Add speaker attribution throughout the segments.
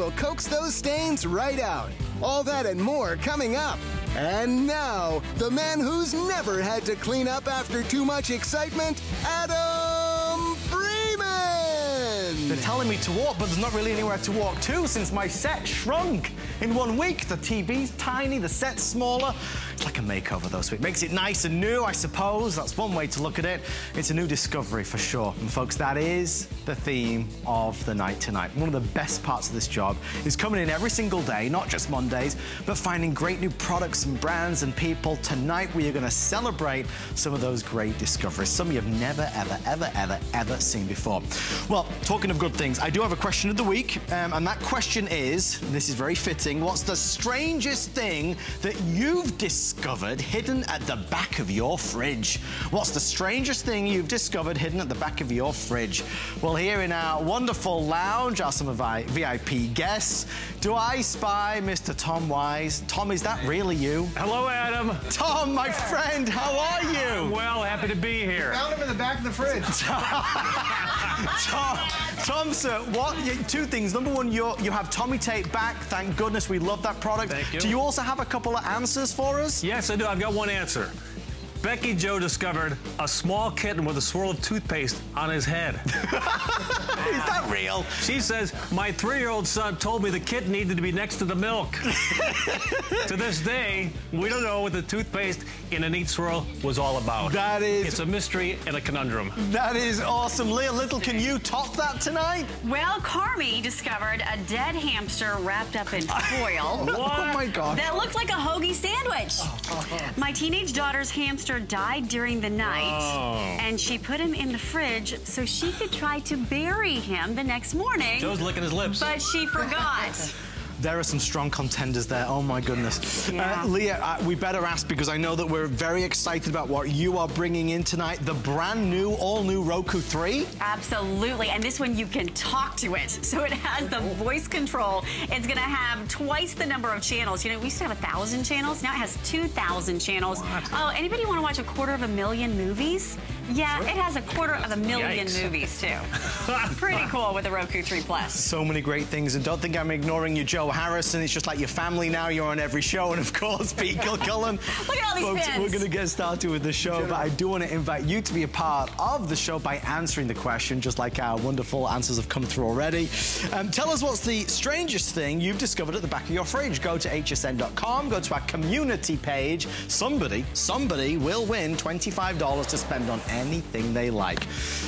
Speaker 1: will coax those stains right out. All that and more coming up. And now, the man who's never had to clean up after too much excitement, Adam Freeman!
Speaker 2: They're telling me to walk, but there's not really anywhere to walk to since my set shrunk in 1 week. The TV's tiny, the set's smaller. It's like a makeover, though, so it makes it nice and new, I suppose. That's one way to look at it. It's a new discovery, for sure. And, folks, that is the theme of the night tonight. One of the best parts of this job is coming in every single day, not just Mondays, but finding great new products and brands and people. Tonight, we are going to celebrate some of those great discoveries, some you've never, ever seen before. Well, talking of good things, I do have a question of the week, and that question is, and this is very fitting, what's the strangest thing that you've discovered hidden at the back of your fridge? What's the strangest thing you've discovered hidden at the back of your fridge? Well, here in our wonderful lounge are some of our VIP guests. Do I spy Mr. Tom Wise? Tom, is that really you?
Speaker 3: Hello, Adam.
Speaker 2: Tom, my friend, how are you?
Speaker 3: I'm well, happy to be here.
Speaker 4: Found him in the back of the fridge.
Speaker 2: Tom, sir, two things. Number one, you have Tommy Tape back. Thank goodness, we love that product.
Speaker 3: Thank you.
Speaker 2: Do you also have a couple of answers for us?
Speaker 3: Yes, I do. I've got one answer. Becky Joe discovered a small kitten with a swirl of toothpaste on his head.
Speaker 2: Is that real?
Speaker 3: She says, my 3-year-old son told me the kitten needed to be next to the milk. To this day, we don't know what the toothpaste in a neat swirl was all about.
Speaker 2: That is...
Speaker 3: It's a mystery and a conundrum.
Speaker 2: That is awesome. Leah Little, can you top that tonight?
Speaker 5: Well, Carmi discovered a dead hamster wrapped up in foil.
Speaker 2: What? Oh, my God.
Speaker 5: That looked like a hoagie sandwich. My teenage daughter's hamster died during the night, and she put him in the fridge so she could try to bury him the next morning.
Speaker 3: Joe's licking his lips.
Speaker 5: But she forgot.
Speaker 2: There are some strong contenders there. Oh, my goodness.
Speaker 5: Yeah.
Speaker 2: Leah, we better ask because I know that we're very excited about what you are bringing in tonight. The brand new, all-new Roku 3.
Speaker 5: Absolutely. And this one, you can talk to it. So it has the voice control. It's going to have twice the number of channels. You know, we used to have 1,000 channels. Now it has 2,000 channels.
Speaker 3: What?
Speaker 5: Oh, anybody want to watch 250,000 movies? Yeah, it has 250,000
Speaker 3: Yikes.
Speaker 5: movies, too. Pretty cool with the Roku 3 Plus.
Speaker 2: So many great things. And don't think I'm ignoring you, Joe Harrison. It's just like your family now. You're on every show. And, of course, Pete Kilcullen.
Speaker 5: Look at all these
Speaker 2: Folks,
Speaker 5: pins.
Speaker 2: we're going to get started with the show, but I do want to invite you to be a part of the show by answering the question, just like our wonderful answers have come through already. Tell us what's the strangest thing you've discovered at the back of your fridge. Go to hsn.com, go to our community page. Somebody will win $25 to spend on anything they like.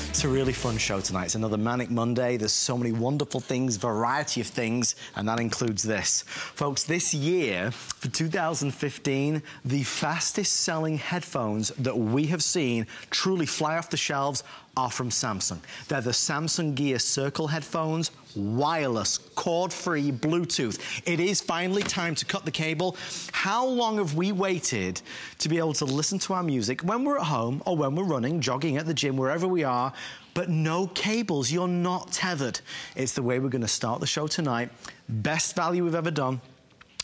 Speaker 2: It's a really fun show tonight. It's another Manic Monday. There's so many wonderful things, variety of things, and that includes this. Folks, this year, for 2015, the fastest selling headphones that we have seen truly fly off the shelves are from Samsung. They're the Samsung Gear Circle headphones, wireless, cord-free, Bluetooth. It is finally time to cut the cable. How long have we waited to be able to listen to our music when we're at home or when we're running, jogging at the gym, wherever we are, but no cables? You're not tethered. It's the way we're going to start the show tonight. Best value we've ever done.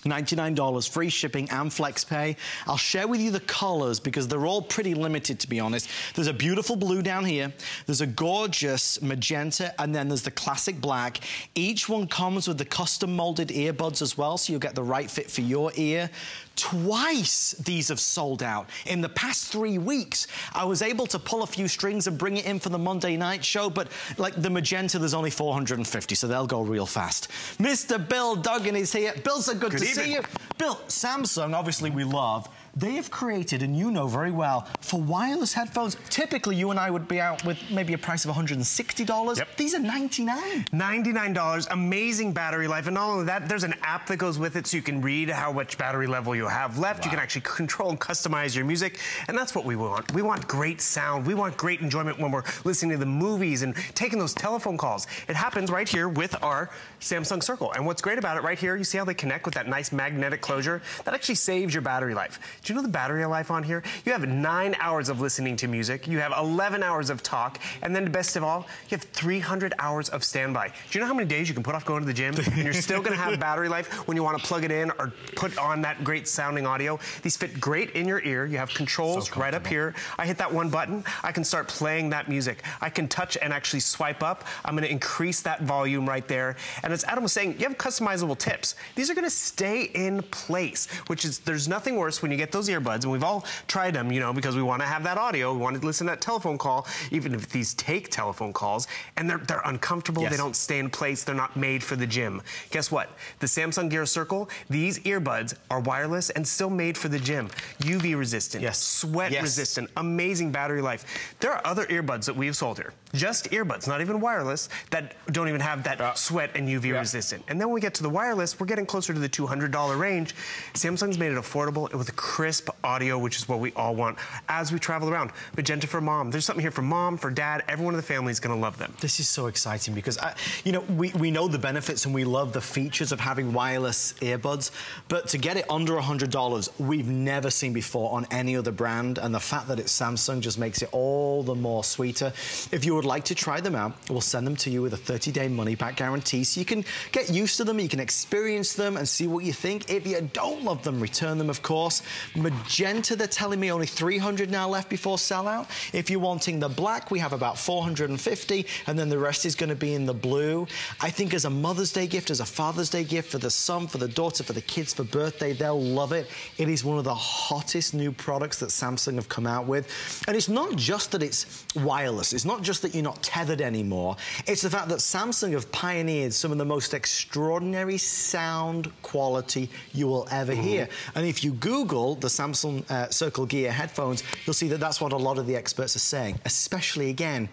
Speaker 2: $99, free shipping and flex pay. I'll share with you the colors because they're all pretty limited, to be honest. There's a beautiful blue down here. There's a gorgeous magenta, and then there's the classic black. Each one comes with the custom molded earbuds as well, so you'll get the right fit for your ear. Twice these have sold out. In the past 3 weeks, I was able to pull a few strings and bring it in for the Monday night show, but like the magenta, there's only 450, so they'll go real fast. Mr. Bill Duggan is here. Bill, so good to see you. Bill, Samsung, obviously we love. They have created, and you know very well, for wireless headphones, typically you and I would be out with maybe a price of $160.
Speaker 4: Yep.
Speaker 2: These are $99.
Speaker 4: $99, amazing battery life, and not only that, there's an app that goes with it so you can read how much battery level you have left. Wow. You can actually control and customize your music, and that's what we want. We want great sound. We want great enjoyment when we're listening to the movies and taking those telephone calls. It happens right here with our Samsung Circle, and what's great about it right here, you see how they connect with that nice magnetic closure? That actually saves your battery life. Do you know the battery life on here? You have 9 hours of listening to music, you have 11 hours of talk, and then best of all, you have 300 hours of standby. Do you know how many days you can put off going to the gym and you're still gonna have battery life when you wanna plug it in or put on that great sounding audio? These fit great in your ear. You have controls right up here. I hit that one button, I can start playing that music. I can touch and actually swipe up. I'm gonna increase that volume right there. And as Adam was saying, you have customizable tips. These are gonna stay in place, which is, there's nothing worse when you get those earbuds, and we've all tried them, you know, because we want to have that audio, we want to listen to that telephone call, even if these take telephone calls, and they're uncomfortable, they don't stay in place, they're not made for the gym. Guess what? The Samsung Gear Circle, these earbuds are wireless and still made for the gym. UV resistant, sweat resistant, amazing battery life. There are other earbuds that we've sold here, just earbuds, not even wireless, that don't even have that sweat and UV resistant. And then when we get to the wireless, we're getting closer to the $200 range. Samsung's made it affordable with crisp audio, which is what we all want as we travel around. Magenta for mom. There's something here for mom, for dad. Everyone in the family is going to love them.
Speaker 2: This is so exciting because, you know, we know the benefits and we love the features of having wireless earbuds, but to get it under $100, we've never seen before on any other brand, and the fact that it's Samsung just makes it all the more sweeter. If you would like to try them out, we'll send them to you with a 30-day money-back guarantee, so you can get used to them, you can experience them and see what you think. If you don't love them, return them, of course. Magenta, they're telling me only 300 now left before sellout. If you're wanting the black, we have about 450, and then the rest is going to be in the blue. I think as a Mother's Day gift, as a Father's Day gift, for the son, for the daughter, for the kids, for birthday, they'll love it. It is one of the hottest new products that Samsung have come out with. And it's not just that it's wireless. It's not just that you're not tethered anymore. It's the fact that Samsung have pioneered some of the most extraordinary sound quality you will ever hear. And if you Google the Samsung Circle Gear headphones, you'll see that that's what a lot of the experts are saying, especially, again,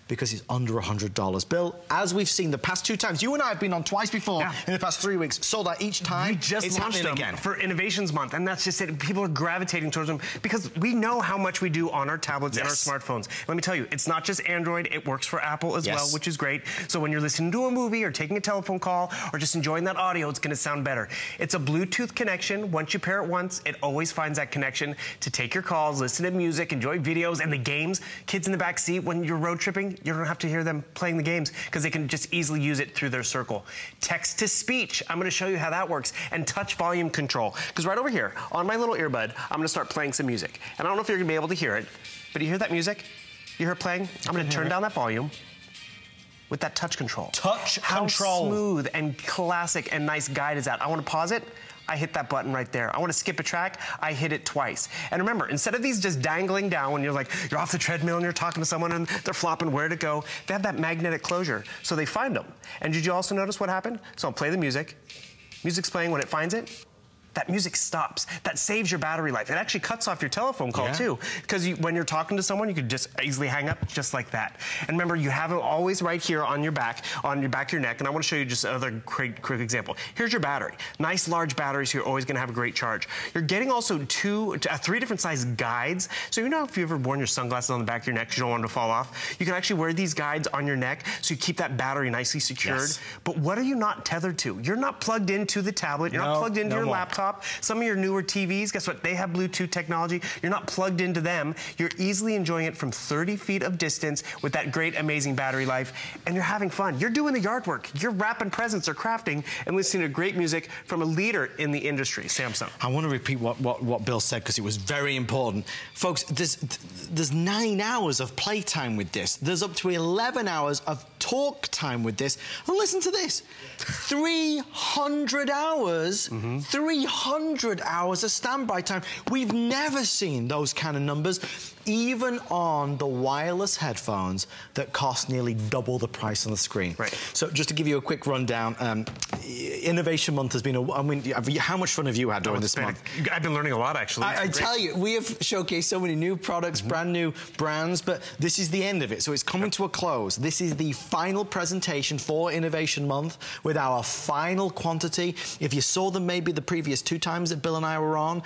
Speaker 2: because it's under $100. Bill, as we've seen the past 2 times, you and I have been on twice before in the past 3 weeks, sold out each time.
Speaker 4: We just launched them again for Innovations Month, and that's just it. People are gravitating towards them because we know how much we do on our tablets and our smartphones. Let me tell you, it's not just Android, it works for Apple as well, which is great. So when you're listening to a movie or taking a telephone call or just enjoying that audio, it's gonna sound better. It's a Bluetooth connection. Once you pair it once, it always finds that connection to take your calls, listen to music, enjoy videos and the games. Kids in the back seat, when you're road tripping, you don't have to hear them playing the games because they can just easily use it through their Circle. Text to speech, I'm going to show you how that works, and touch volume control. Because right over here, on my little earbud, I'm going to start playing some music. And I don't know if you're going to be able to hear it, but you hear that music? You hear it playing? I'm going to turn down that volume with that touch control.
Speaker 2: Touch control.
Speaker 4: How smooth and classic and nice guide is that? I want to pause it. I hit that button right there. I want to skip a track, I hit it twice. And remember, instead of these just dangling down when you're like, you're off the treadmill and you're talking to someone and they're flopping where to go, they have that magnetic closure, so they find them. And did you also notice what happened? So I'll play the music. Music's playing. When it finds it, that music stops. That saves your battery life. It actually cuts off your telephone call too, because when you're talking to someone, you could just easily hang up just like that. And remember, you have it always right here on your back of your neck. And I want to show you just another quick example. Here's your battery. Nice large batteries, so you're always going to have a great charge. You're getting also 3 different size guides. So you know if you've ever worn your sunglasses on the back of your neck because you don't want them to fall off, you can actually wear these guides on your neck so you keep that battery nicely secured. But what are you not tethered to? You're not plugged into the tablet. You're not plugged into your laptop. Some of your newer TVs, guess what? They have Bluetooth technology. You're not plugged into them. You're easily enjoying it from 30 feet of distance with that great, amazing battery life, and you're having fun. You're doing the yard work. You're wrapping presents or crafting and listening to great music from a leader in the industry, Samsung.
Speaker 2: I want to repeat what Bill said because it was very important. Folks, there's 9 hours of playtime with this. There's up to 11 hours of talk time with this. And listen to this. 300 hours, 300 hours of standby time. We've never seen those kind of numbers, even on the wireless headphones that cost nearly double the price on the screen. So just to give you a quick rundown, Innovation Month has been how much fun have you had during this month?
Speaker 4: I've been learning a lot, actually.
Speaker 2: I tell you, we have showcased so many new products, brand new brands, but this is the end of it. So it's coming to a close. This is the final presentation for Innovation Month with our final quantity. If you saw them maybe the previous 2 times that Bill and I were on.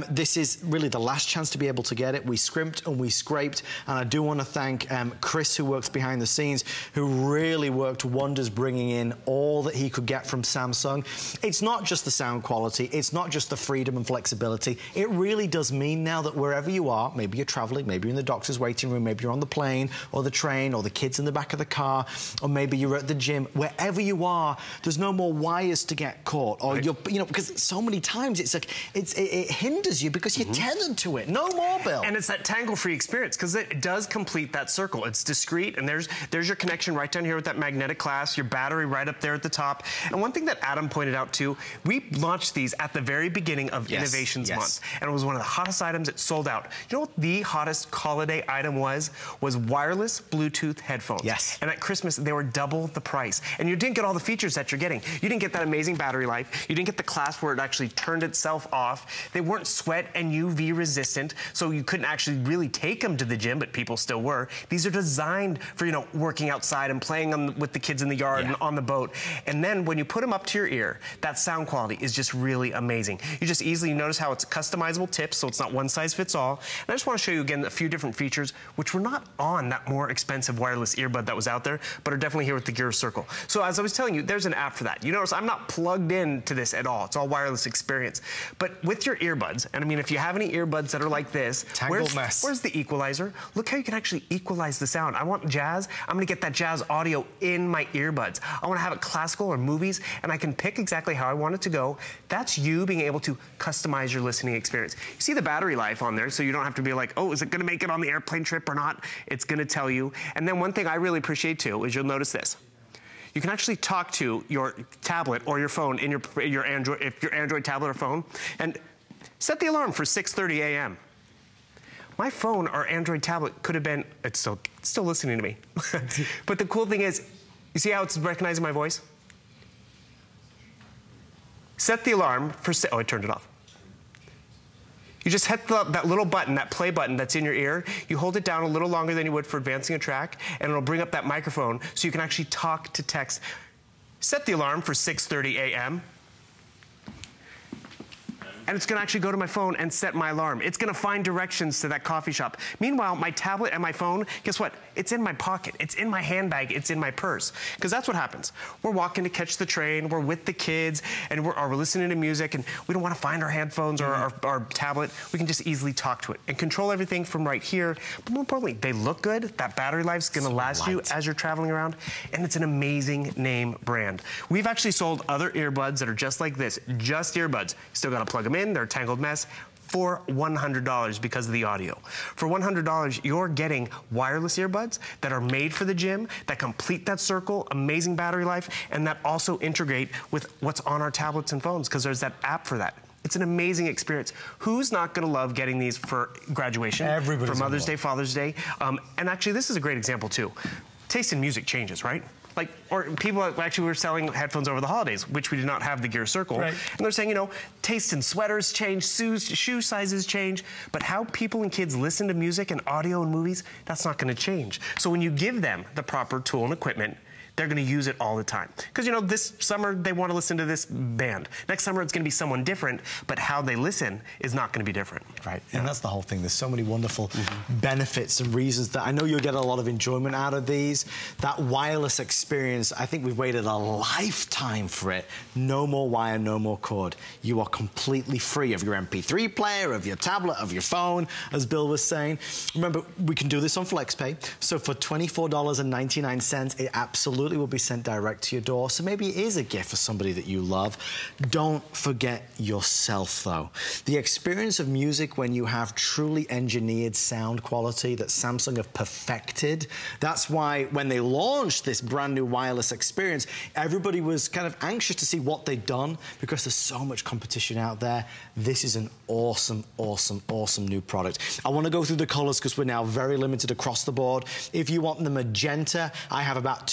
Speaker 2: This is really the last chance to be able to get it. We scrimped and we scraped, and I do want to thank Chris, who works behind the scenes, who really worked wonders bringing in all that he could get from Samsung. It's not just the sound quality, it's not just the freedom and flexibility. It really does mean now that wherever you are, maybe you're traveling, maybe you're in the doctor's waiting room, maybe you're on the plane or the train or the kids in the back of the car, or maybe you're at the gym, wherever you are, there's no more wires to get caught, or you're, you know, because so many times it's like it hinders you because you're tethered to it. No more, Bill.
Speaker 4: And it's that tangle-free experience because it does complete that circle. It's discreet, and there's your connection right down here with that magnetic clasp, your battery right up there at the top. And one thing that Adam pointed out too, we launched these at the very beginning of Innovations Month, and it was one of the hottest items. It sold out. You know what the hottest holiday item was wireless Bluetooth headphones.
Speaker 2: Yes.
Speaker 4: And at Christmas, they were double the price. And you didn't get all the features that you're getting. You didn't get that amazing battery life. You didn't get the clasp where it actually turned itself off. They weren't sweat and UV resistant, so you couldn't actually really take them to the gym, but people still were. These are designed for, you know, working outside and playing with the kids in the yard and on the boat. And then when you put them up to your ear, that sound quality is just really amazing. You just easily notice how it's customizable tips, so it's not one size fits all. And I just want to show you again a few different features which were not on that more expensive wireless earbud that was out there, but are definitely here with the Gear Circle. So as I was telling you, there's an app for that. You notice I'm not plugged into this at all. It's all wireless experience. But with your earbuds, and I mean, if you have any earbuds that are like this, where's the equalizer? Look how you can actually equalize the sound. I want jazz. I'm going to get that jazz audio in my earbuds. I want to have it classical or movies, and I can pick exactly how I want it to go. That's you being able to customize your listening experience. You see the battery life on there, so you don't have to be like, oh, is it going to make it on the airplane trip or not? It's going to tell you. And then one thing I really appreciate too is you'll notice this. You can actually talk to your tablet or your phone in your Android, if your Android tablet or phone, and set the alarm for 6:30 a.m. My phone or Android tablet could have been, it's still listening to me. But the cool thing is, you see how it's recognizing my voice? Set the alarm for, oh, I turned it off. You just hit that little button, that play button that's in your ear. You hold it down a little longer than you would for advancing a track, and it'll bring up that microphone so you can actually talk to text. Set the alarm for 6:30 a.m. And it's going to actually go to my phone and set my alarm. It's going to find directions to that coffee shop. Meanwhile, my tablet and my phone, guess what? It's in my pocket. It's in my handbag. It's in my purse. Because that's what happens. We're walking to catch the train. We're with the kids. And we're listening to music. And we don't want to find our headphones or our tablet. We can just easily talk to it and control everything from right here. But more importantly, they look good. That battery life's going to last you as you're traveling around. And it's an amazing name brand. We've actually sold other earbuds that are just like this. Just earbuds. Still got to plug them in. They're a tangled mess for $100 because of the audio. For $100, you're getting wireless earbuds that are made for the gym, that complete that circle, amazing battery life, and that also integrate with what's on our tablets and phones because there's that app for that. It's an amazing experience. Who's not going to love getting these for graduation, for Mother's Day, Father's Day? And actually, this is a great example, too. Taste in music changes, right? Like, or people actually were selling headphones over the holidays, which we did not have the Gear Circle. Right. And they're saying, you know, taste in sweaters change, shoe sizes change, but how people and kids listen to music and audio and movies, that's not going to change. So when you give them the proper tool and equipment, they're going to use it all the time. Because, you know, this summer they want to listen to this band. Next summer it's going to be someone different, but how they listen is not going to be different.
Speaker 2: Right, and that's the whole thing. There's so many wonderful benefits and reasons that I know you'll get a lot of enjoyment out of these. That wireless experience, I think we've waited a lifetime for it. No more wire, no more cord. You are completely free of your MP3 player, of your tablet, of your phone, as Bill was saying. Remember, we can do this on FlexPay. So for $24.99, it absolutely will be sent direct to your door. So maybe it is a gift for somebody that you love. Don't forget yourself, though. The experience of music when you have truly engineered sound quality that Samsung have perfected. That's why when they launched this brand new wireless experience, everybody was kind of anxious to see what they'd done because there's so much competition out there. This is an awesome, awesome, awesome new product. I want to go through the colors because we're now very limited across the board. If you want the magenta, I have about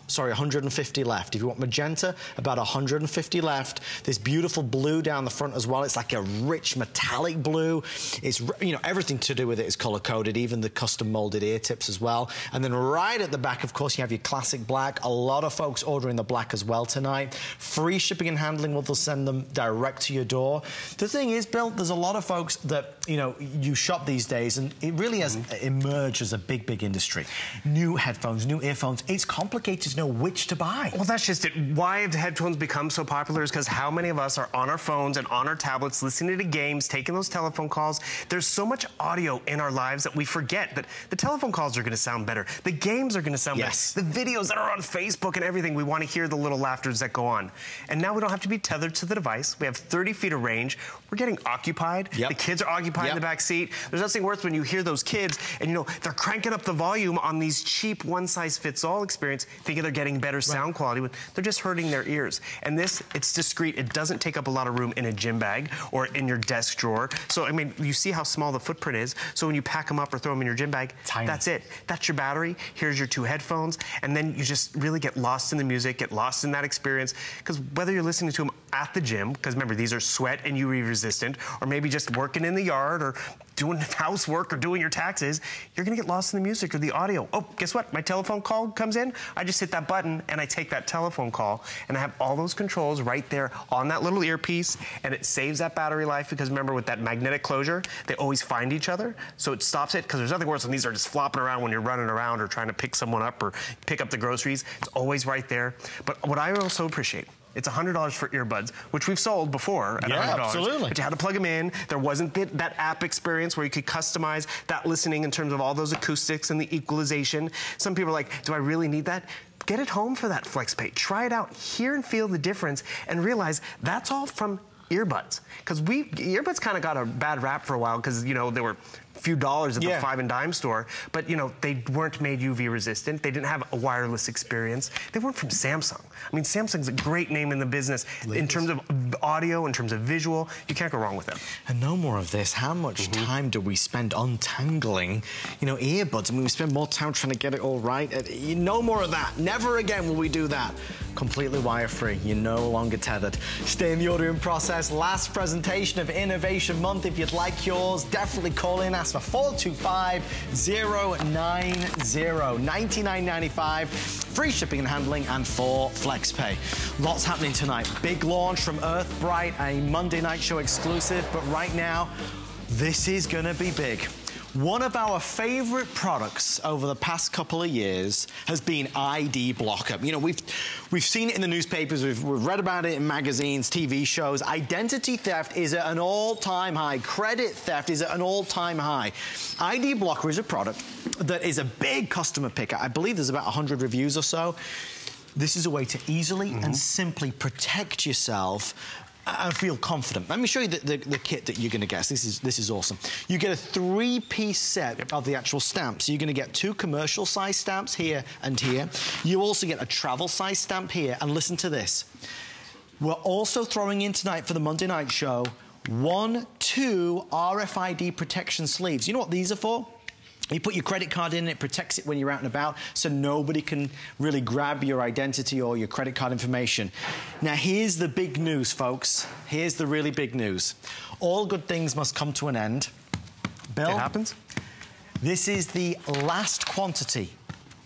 Speaker 2: sorry, 150 left. If you want magenta, about 150 left. This beautiful blue down the front as well. It's like a rich metallic blue. It's, you know, everything to do with it is color-coded, even the custom molded ear tips as well. And then right at the back, of course, you have your classic black. A lot of folks ordering the black as well tonight. Free shipping and handling, will send them direct to your door. The thing is, Bill, there's a lot of folks that, you know, you shop these days, and it really has emerged as a big, big industry. New headphones, new earphones. It's complicated to know which to buy.
Speaker 4: Well, that's just it. Why have headphones become so popular is because how many of us are on our phones and on our tablets listening to games, taking those telephone calls. There's so much audio in our lives that we forget that the telephone calls are going to sound better. The games are going to sound better. The videos that are on Facebook and everything, we want to hear the little laughters that go on. And now we don't have to be tethered to the device. We have 30 feet of range. We're getting occupied. The kids are occupied in the back seat. There's nothing worse when you hear those kids and, you know, they're cranking up the volume on these cheap one-size-fits-all experience, thinking they're getting better sound quality, but they're just hurting their ears. And this, it's discreet. It doesn't take up a lot of room in a gym bag or in your desk drawer. So, I mean, you see how small the footprint is. So when you pack them up or throw them in your gym bag, that's it. That's your battery. Here's your 2 headphones. And then you just really get lost in the music, get lost in that experience. Because whether you're listening to them at the gym, because remember, these are sweat and UV resistant, or maybe just working in the yard or doing housework or doing your taxes, you're gonna get lost in the music or the audio. Oh, guess what? My telephone call comes in, I just hit that button and I take that telephone call, and I have all those controls right there on that little earpiece, and it saves that battery life, because remember, with that magnetic closure, they always find each other, so it stops it, because there's nothing worse than these are just flopping around when you're running around or trying to pick someone up or pick up the groceries. It's always right there. But what I also appreciate, it's $100 for earbuds, which we've sold before at $100.
Speaker 2: Absolutely.
Speaker 4: But you had to plug them in. There wasn't that app experience where you could customize that listening in terms of all those acoustics and the equalization. Some people are like, do I really need that? Get it home for that FlexPay. Try it out. Hear and feel the difference and realize that's all from earbuds. Because earbuds kind of got a bad rap for a while because, you know, they were a few dollars at the 5 and dime store, but, you know, they weren't made UV resistant. They didn't have a wireless experience. They weren't from Samsung. I mean, Samsung's a great name in the business in terms of audio, in terms of visual. You can't go wrong with them.
Speaker 2: And no more of this. How much time do we spend untangling, you know, earbuds? I mean, we spend more time trying to get it all right. No more of that. Never again will we do that. Completely wire-free. You're no longer tethered. Stay in the ordering process. Last presentation of Innovation Month. If you'd like yours, definitely call in. Ask for 425-090. $99.95. Free shipping and handling, and 4 FlexPay. Lots happening tonight. Big launch from Earthbrite, a Monday night show exclusive. But right now, this is going to be big. One of our favorite products over the past couple of years has been ID Blocker. You know, we've seen it in the newspapers, we've read about it in magazines, TV shows. Identity theft is at an all-time high. Credit theft is at an all-time high. ID Blocker is a product that is a big customer pick. I believe there's about 100 reviews or so. This is a way to easily and simply protect yourself and feel confident. Let me show you the kit that you're going to get. This is awesome. You get a 3-piece set of the actual stamps. So you're going to get 2 commercial size stamps here and here. You also get a travel size stamp here. And listen to this. We're also throwing in tonight for the Monday night show 2 RFID protection sleeves. You know what these are for? You put your credit card in, it protects it when you're out and about, so nobody can really grab your identity or your credit card information. Now, here's the big news, folks. Here's the really big news. All good things must come to an end. Bill? It happens. This is the last quantity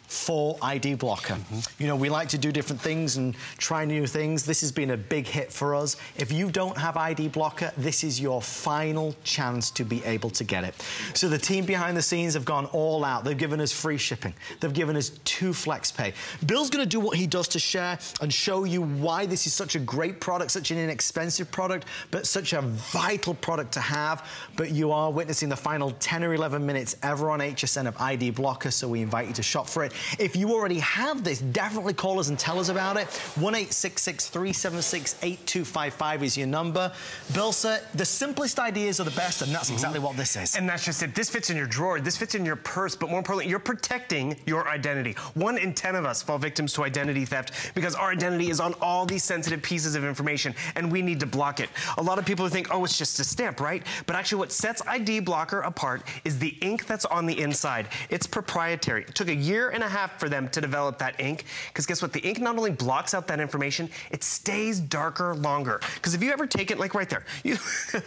Speaker 2: for ID Blocker. You know, we like to do different things and try new things. This has been a big hit for us. If you don't have ID Blocker, this is your final chance to be able to get it. So the team behind the scenes have gone all out. They've given us free shipping. They've given us 2 FlexPay. Bill's going to do what he does to share and show you why this is such a great product, such an inexpensive product, but such a vital product to have. But you are witnessing the final 10 or 11 minutes ever on HSN of ID Blocker, so we invite you to shop for it. If you already have this, definitely call us and tell us about it. 1-866-376-8255 is your number. Bill, sir, the simplest ideas are the best, and that's exactly what this is.
Speaker 4: And that's just it. This fits in your drawer. This fits in your purse. But more importantly, you're protecting your identity. 1 in 10 of us fall victims to identity theft because our identity is on all these sensitive pieces of information, and we need to block it. A lot of people think, oh, it's just a stamp, right? But actually what sets ID Blocker apart is the ink that's on the inside. It's proprietary. It took 1.5 years half for them to develop that ink, because guess what? The ink not only blocks out that information, it stays darker longer. Because if you ever take it, like right there,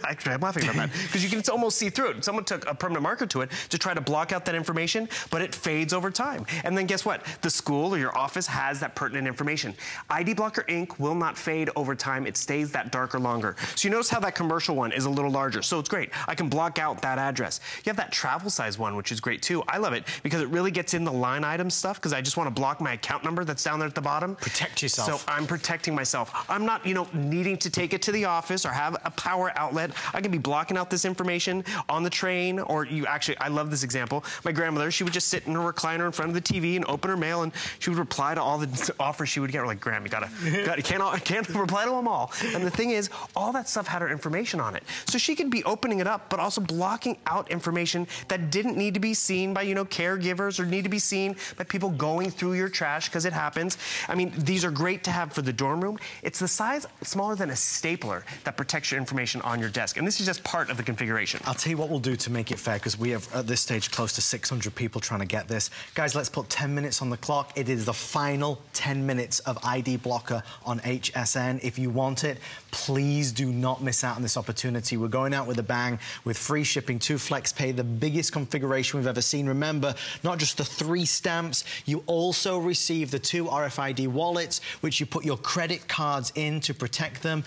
Speaker 4: actually I'm laughing about that, because you can almost see through it. Someone took a permanent marker to it to try to block out that information, but it fades over time. And then guess what? The school or your office has that pertinent information. ID blocker ink will not fade over time. It stays that darker longer. So you notice how that commercial one is a little larger. So it's great. I can block out that address. You have that travel size one, which is great too. I love it because it really gets in the line item stuff, because I just want to block my account number that's down there at the bottom.
Speaker 2: Protect yourself.
Speaker 4: So I'm protecting myself. I'm not, you know, needing to take it to the office or have a power outlet. I can be blocking out this information on the train, or you actually, I love this example. My grandmother, she would just sit in her recliner in front of the TV and open her mail, and she would reply to all the offers she would get. We're like, Graham, you can't reply to them all. And the thing is, all that stuff had her information on it. So she could be opening it up, but also blocking out information that didn't need to be seen by, you know, caregivers, or need to be seen by people going through your trash, because it happens. I mean, these are great to have for the dorm room. It's the size smaller than a stapler that protects your information on your desk. And this is just part of the configuration.
Speaker 2: I'll tell you what we'll do to make it fair, because we have, at this stage, close to 600 people trying to get this. Guys, let's put 10 minutes on the clock. It is the final 10 minutes of ID blocker on HSN. If you want it, please do not miss out on this opportunity. We're going out with a bang with free shipping to FlexPay, the biggest configuration we've ever seen. Remember, not just the 3 stamps, you also receive the 2 RFID wallets, which you put your credit cards in to protect them.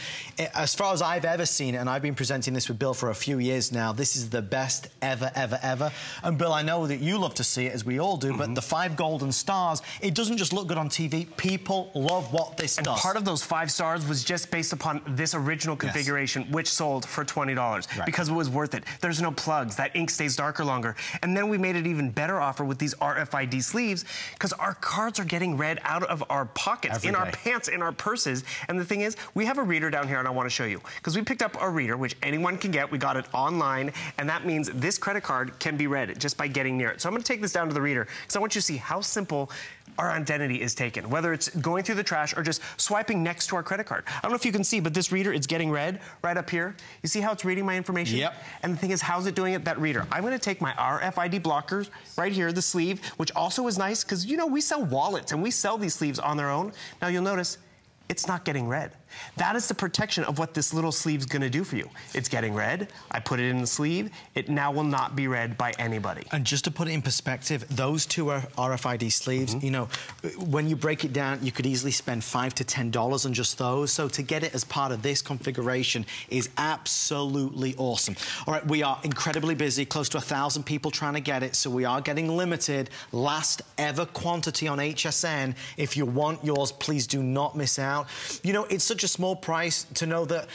Speaker 2: As far as I've ever seen it, and I've been presenting this with Bill for a few years now, this is the best ever, ever, ever. And Bill, I know that you love to see it, as we all do, but the 5 golden stars, it doesn't just look good on TV. People love what this does.
Speaker 4: And part of those 5 stars was just based upon this original configuration, which sold for $20 because it was worth it. There's no plugs. That ink stays darker longer. And then we made it even better offer with these RFID sleeves, because our cards are getting read out of our pockets, in our pants, in our purses. And the thing is, we have a reader down here, and I want to show you, because we picked up a reader, which anyone can get. We got it online, and that means this credit card can be read just by getting near it. So I'm going to take this down to the reader, because I want you to see how simple our identity is taken, whether it's going through the trash or just swiping next to our credit card. I don't know if you can see, but this reader is getting read right up here. You see how it's reading my information?
Speaker 2: Yep.
Speaker 4: And the thing is, how's it doing it? That reader. I'm going to take my RFID blockers right here, the sleeve, which also is nice because, you know, we sell wallets and we sell these sleeves on their own. Now you'll notice it's not getting read. That is the protection of what this little sleeve is going to do for you. It's getting read. I put it in the sleeve. It now will not be read by anybody.
Speaker 2: And just to put it in perspective, those 2 RFID sleeves, you know, when you break it down, you could easily spend $5 to $10 on just those. So to get it as part of this configuration is absolutely awesome. All right, we are incredibly busy, close to 1,000 people trying to get it, so we are getting limited. Last ever quantity on HSN. If you want yours, please do not miss out. You know, it's such a small price to know that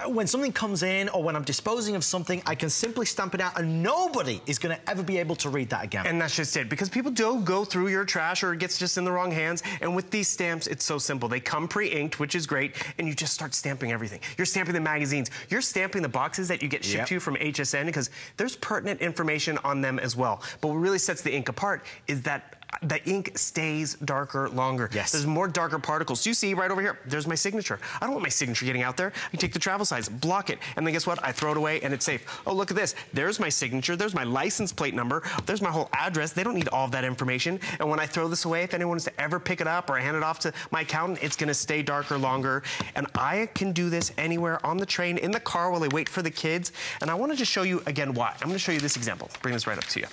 Speaker 2: when something comes in or when I'm disposing of something, I can simply stamp it out and nobody is going to ever be able to read that again.
Speaker 4: And that's just it, because people do go through your trash or it gets just in the wrong hands. And with these stamps, it's so simple. They come pre-inked, which is great, and you just start stamping everything. You're stamping the magazines. You're stamping the boxes that you get shipped to you from HSN, because there's pertinent information on them as well. But what really sets the ink apart is that the ink stays darker longer.
Speaker 2: Yes.
Speaker 4: There's more darker particles. So you see right over here, there's my signature. I don't want my signature getting out there. I can take the travel size, block it, and then guess what? I throw it away and it's safe. Oh, look at this. There's my signature. There's my license plate number. There's my whole address. They don't need all of that information. And when I throw this away, if anyone wants to ever pick it up or I hand it off to my accountant, it's going to stay darker longer. And I can do this anywhere, on the train, in the car, while I wait for the kids. And I want to just show you again why. I'm going to show you this example. Bring this right up to you.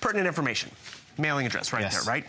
Speaker 4: Pertinent information. Mailing address right there, right?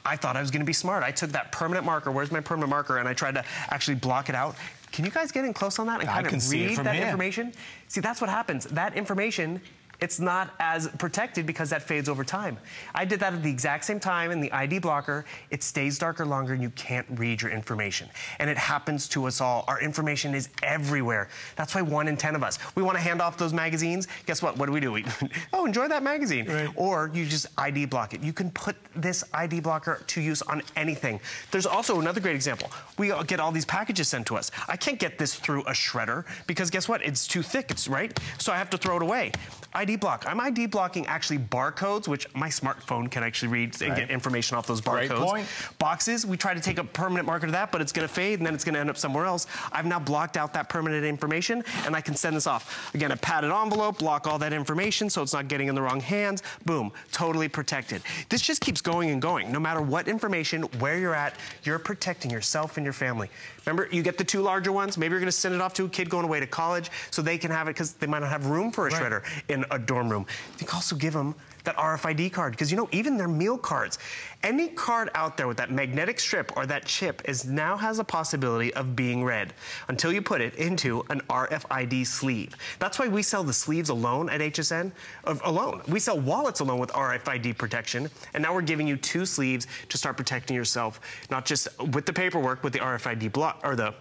Speaker 4: I thought I was going to be smart. I took that permanent marker. Where's my permanent marker? And I tried to actually block it out. Can you guys get in close on that and kind of read that information? See, that's what happens. That information, it's not as protected because that fades over time. I did that at the exact same time in the ID blocker. It stays darker longer and you can't read your information. And it happens to us all. Our information is everywhere. That's why 1 in 10 of us, we want to hand off those magazines. Guess what? What do? Oh, enjoy that magazine. Right. Or you just ID block it. You can put this ID blocker to use on anything. There's also another great example. We get all these packages sent to us. I can't get this through a shredder because guess what? It's too thick, right? So I have to throw it away. I ID block. I'm ID blocking actually barcodes, which my smartphone can actually read and get information off those barcodes.
Speaker 2: Great point.
Speaker 4: Boxes, we try to take a permanent marker to that, but it's gonna fade and then it's gonna end up somewhere else. I've now blocked out that permanent information and I can send this off. Again, a padded envelope, block all that information so it's not getting in the wrong hands. Boom, totally protected. This just keeps going and going. No matter what information, where you're at, you're protecting yourself and your family. Remember, you get the 2 larger ones. Maybe you're gonna send it off to a kid going away to college so they can have it because they might not have room for a shredder in a dorm room. You can also give them that RFID card because you know, even their meal cards, any card out there with that magnetic strip or that chip now has a possibility of being read until you put it into an RFID sleeve. That's why we sell the sleeves alone at HSN, alone. We sell wallets alone with RFID protection, and now we're giving you 2 sleeves to start protecting yourself, not just with the paperwork, with the RFID block, or the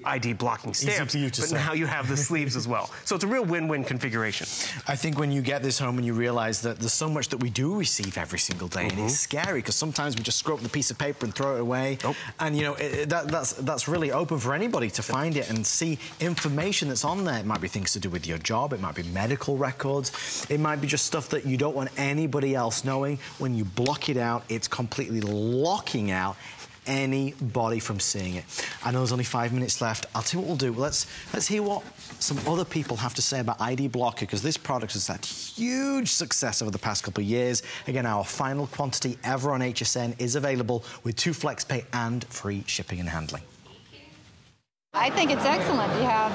Speaker 4: ID blocking stamps, but now you have the sleeves as well. So it's a real win-win configuration.
Speaker 2: I think when you get this home and you realize that there's so much that we do receive every single day, and it's scary because sometimes we just screw up the piece of paper and throw it away. And you know, that's really open for anybody to find it and see information that's on there. It might be things to do with your job, it might be medical records, it might be just stuff that you don't want anybody else knowing. When you block it out, it's completely locking out anybody from seeing it. I know there's only 5 minutes left. I'll tell you what we'll do. Let's hear what some other people have to say about ID Blocker, because this product has had huge success over the past couple of years. Again, our final quantity ever on HSN is available with 2 FlexPay and free shipping and handling.
Speaker 6: I think it's excellent. You have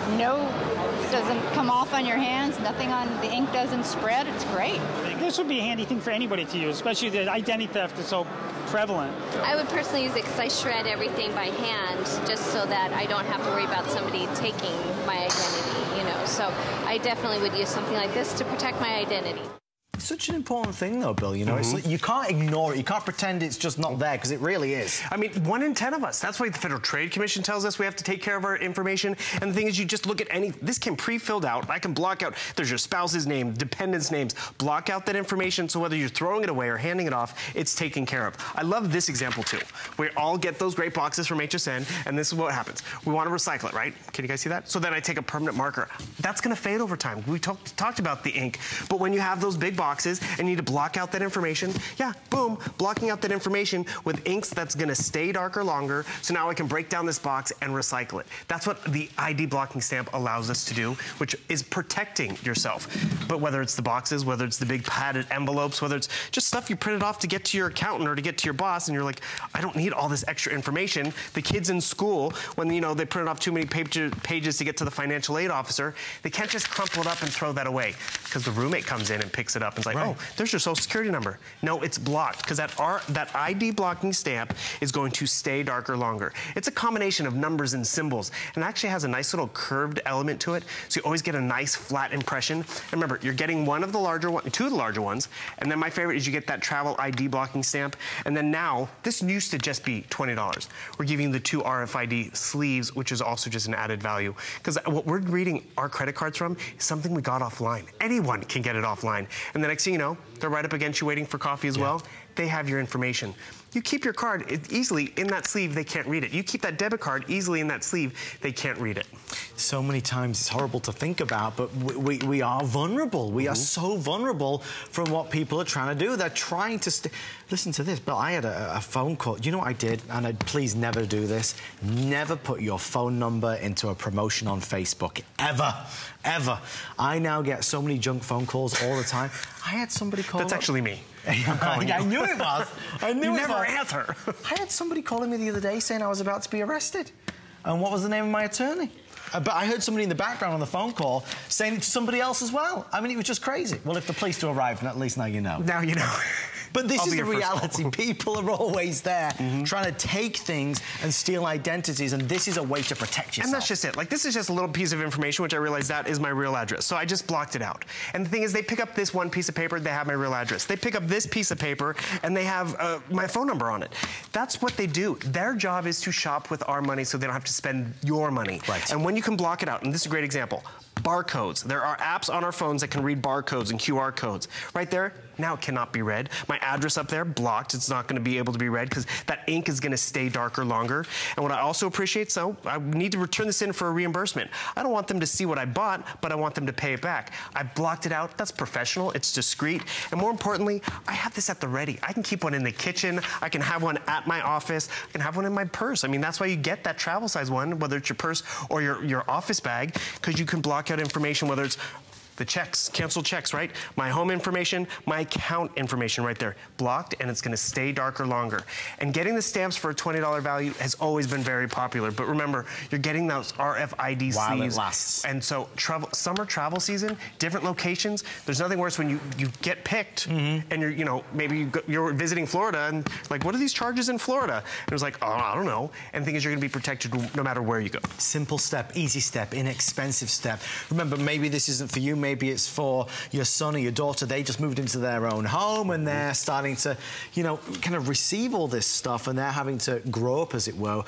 Speaker 6: doesn't come off on your hands, nothing on the ink doesn't spread. It's great.
Speaker 7: This would be a handy thing for anybody to use, especially the identity theft is so prevalent.
Speaker 8: I would personally use it because I shred everything by hand just so that I don't have to worry about somebody taking my identity, you know. So I definitely would use something like this to protect my identity.
Speaker 2: It's such an important thing, though, Bill. You know, it's like, you can't ignore it. You can't pretend it's just not there, because it really is.
Speaker 4: I mean, 1 in 10 of us. That's why the Federal Trade Commission tells us we have to take care of our information. And the thing is, you just look at this can pre-filled out. I can block out, there's your spouse's name, dependents' names. Block out that information so whether you're throwing it away or handing it off, it's taken care of. I love this example, too. We all get those great boxes from HSN, and this is what happens. We want to recycle it, right? Can you guys see that? So then I take a permanent marker. That's going to fade over time. We talked about the ink. But when you have those big boxes and you need to block out that information, yeah, boom, blocking out that information with inks that's going to stay darker longer, so now I can break down this box and recycle it. That's what the ID blocking stamp allows us to do, which is protecting yourself. But whether it's the boxes, whether it's the big padded envelopes, whether it's just stuff you printed off to get to your accountant or to get to your boss, and you're like, I don't need all this extra information. The kids in school, when, you know, they printed off too many pages to get to the financial aid officer, they can't just crumple it up and throw that away, because the roommate comes in and picks it up and is like, oh, there's your social security number. No, it's blocked, because that ID blocking stamp is going to stay darker longer. It's a combination of numbers and symbols, and it actually has a nice little curved element to it, so you always get a nice flat impression. And remember, you're getting two of the larger ones, and then my favorite is you get that travel ID blocking stamp, and then now, this used to just be $20. We're giving you the 2 RFID sleeves, which is also just an added value, because what we're reading our credit cards from is something we got offline. Anyone can get it offline, and the next thing you know, they're right up against you waiting for coffee as well. They have your information. You keep your card easily in that sleeve, they can't read it. You keep that debit card easily in that sleeve, they can't read it.
Speaker 2: So many times it's horrible to think about, but we are vulnerable. We are so vulnerable from what people are trying to do. They're trying to listen to this, Bill. I had a phone call. You know what I did? And please never do this. Never put your phone number into a promotion on Facebook. Ever. Ever. I now get so many junk phone calls all the time. I had somebody call
Speaker 4: That's actually me.
Speaker 2: I knew it was. I knew it was.
Speaker 4: Never answer.
Speaker 2: I had somebody calling me the other day saying I was about to be arrested. And what was the name of my attorney? But I heard somebody in the background on the phone call saying it to somebody else as well. I mean, it was just crazy. Well, if the police do arrive, at least now you know.
Speaker 4: Now you know.
Speaker 2: But this is the reality. People are always there trying to take things and steal identities, and this is a way to protect yourself.
Speaker 4: And that's just it. Like, this is just a little piece of information, which I realize that is my real address. So I just blocked it out. And the thing is, they pick up this one piece of paper, they have my real address. They pick up this piece of paper, and they have my phone number on it. That's what they do. Their job is to shop with our money so they don't have to spend your money.
Speaker 2: Right.
Speaker 4: And when you can block it out, and this is a great example, barcodes. There are apps on our phones that can read barcodes and QR codes. Right there, now it cannot be read. My address up there, blocked. It's not going to be able to be read because that ink is going to stay darker longer. And what I also appreciate, so I need to return this in for a reimbursement. I don't want them to see what I bought, but I want them to pay it back. I blocked it out. That's professional. It's discreet. And more importantly, I have this at the ready. I can keep one in the kitchen. I can have one at my office. I can have one in my purse. I mean, that's why you get that travel size one, whether it's your purse or your office bag, because you can block out information, whether it's the checks, canceled checks, right? My home information, my account information right there. Blocked, and it's gonna stay darker longer. And getting the stamps for a $20 value has always been very popular. But remember, you're getting those RFID
Speaker 2: while
Speaker 4: sleeves.
Speaker 2: it lasts.
Speaker 4: And so summer travel season, different locations, there's nothing worse when you get picked and maybe you're visiting Florida and like, what are these charges in Florida? And it was like, oh, I don't know. And the thing is, you're gonna be protected no matter where you go.
Speaker 2: Simple step, easy step, inexpensive step. Remember, maybe this isn't for you, maybe it's for your son or your daughter. They just moved into their own home and they're starting to, kind of receive all this stuff and they're having to grow up, as it were.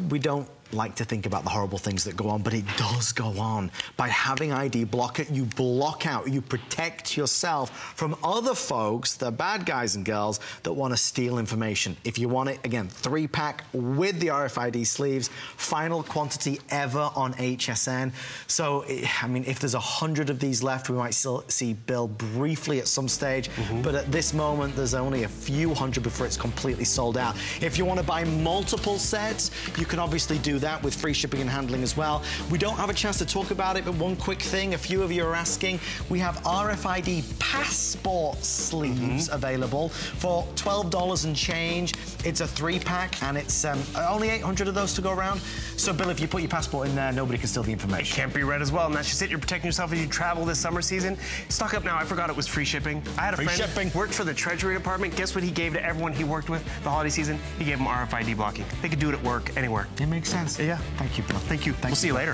Speaker 2: We don't like to think about the horrible things that go on, but it does go on. By having ID Blocker, you block out, you protect yourself from other folks, the bad guys and girls, that want to steal information. If you want it, again, 3-pack with the RFID sleeves, final quantity ever on HSN. So, I mean, if there's 100 of these left, we might still see Bill briefly at some stage, but at this moment, there's only a few hundred before it's completely sold out. If you want to buy multiple sets, you can obviously do that with free shipping and handling as well. We don't have a chance to talk about it, but one quick thing, a few of you are asking, we have RFID passport sleeves available for $12 and change. It's a 3-pack and it's only 800 of those to go around. So Bill, if you put your passport in there, nobody can steal the information.
Speaker 4: It can't be read as well, and that's just it. You're protecting yourself as you travel this summer season. Stock up now. I forgot it was free shipping. I had a friend worked for the Treasury Department. Guess what he gave to everyone he worked with the holiday season? He gave them RFID blocking. They could do it at work, anywhere.
Speaker 2: It makes sense.
Speaker 4: Yeah.
Speaker 2: Thank you, Bill.
Speaker 4: Thank you. We'll see you later.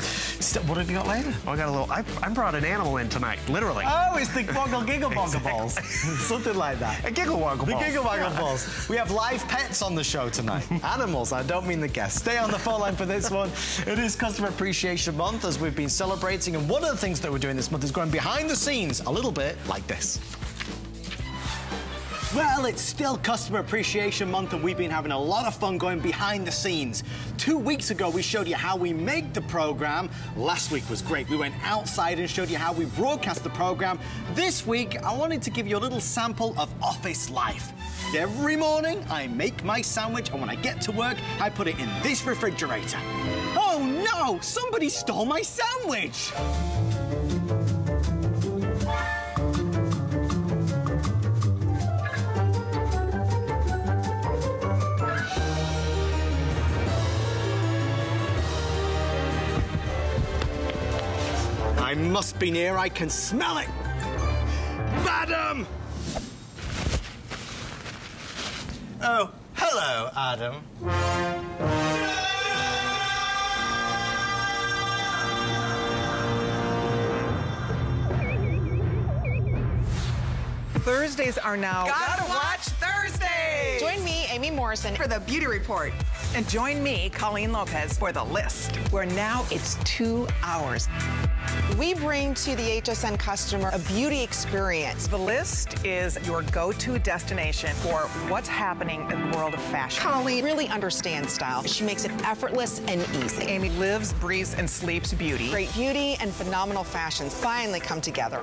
Speaker 2: What have you got later?
Speaker 4: Oh, I got a little. I brought an animal in tonight, literally.
Speaker 2: Oh, it's the Boggle Giggle Boggle Balls. Something like that.
Speaker 4: A Giggle Woggle Balls.
Speaker 2: The Giggle Woggle Balls. We have live pets on the show tonight. Animals, I don't mean the guests. Stay on the phone line for this one. It is Customer Appreciation Month, as we've been celebrating, and one of the things that we're doing this month is going behind the scenes a little bit like this. Well, it's still Customer Appreciation Month and we've been having a lot of fun going behind the scenes. 2 weeks ago, we showed you how we make the program. Last week was great. We went outside and showed you how we broadcast the program. This week, I wanted to give you a little sample of office life. Every morning, I make my sandwich, and when I get to work, I put it in this refrigerator. Oh no! Somebody stole my sandwich! I must be near, I can smell it! Madam! Oh, hello, Adam.
Speaker 9: Thursdays are now
Speaker 10: Gotta Watch Thursday!
Speaker 9: Join me, Amy Morrison,
Speaker 10: for the Beauty Report.
Speaker 9: and join me, Colleen Lopez, for The List, where now it's 2 hours.
Speaker 11: We bring to the HSN customer a beauty experience.
Speaker 9: The List is your go-to destination for what's happening in the world of fashion.
Speaker 11: Colleen really understands style. She makes it effortless and easy.
Speaker 9: Amy lives, breathes, and sleeps beauty.
Speaker 11: Great beauty and phenomenal fashions finally come together.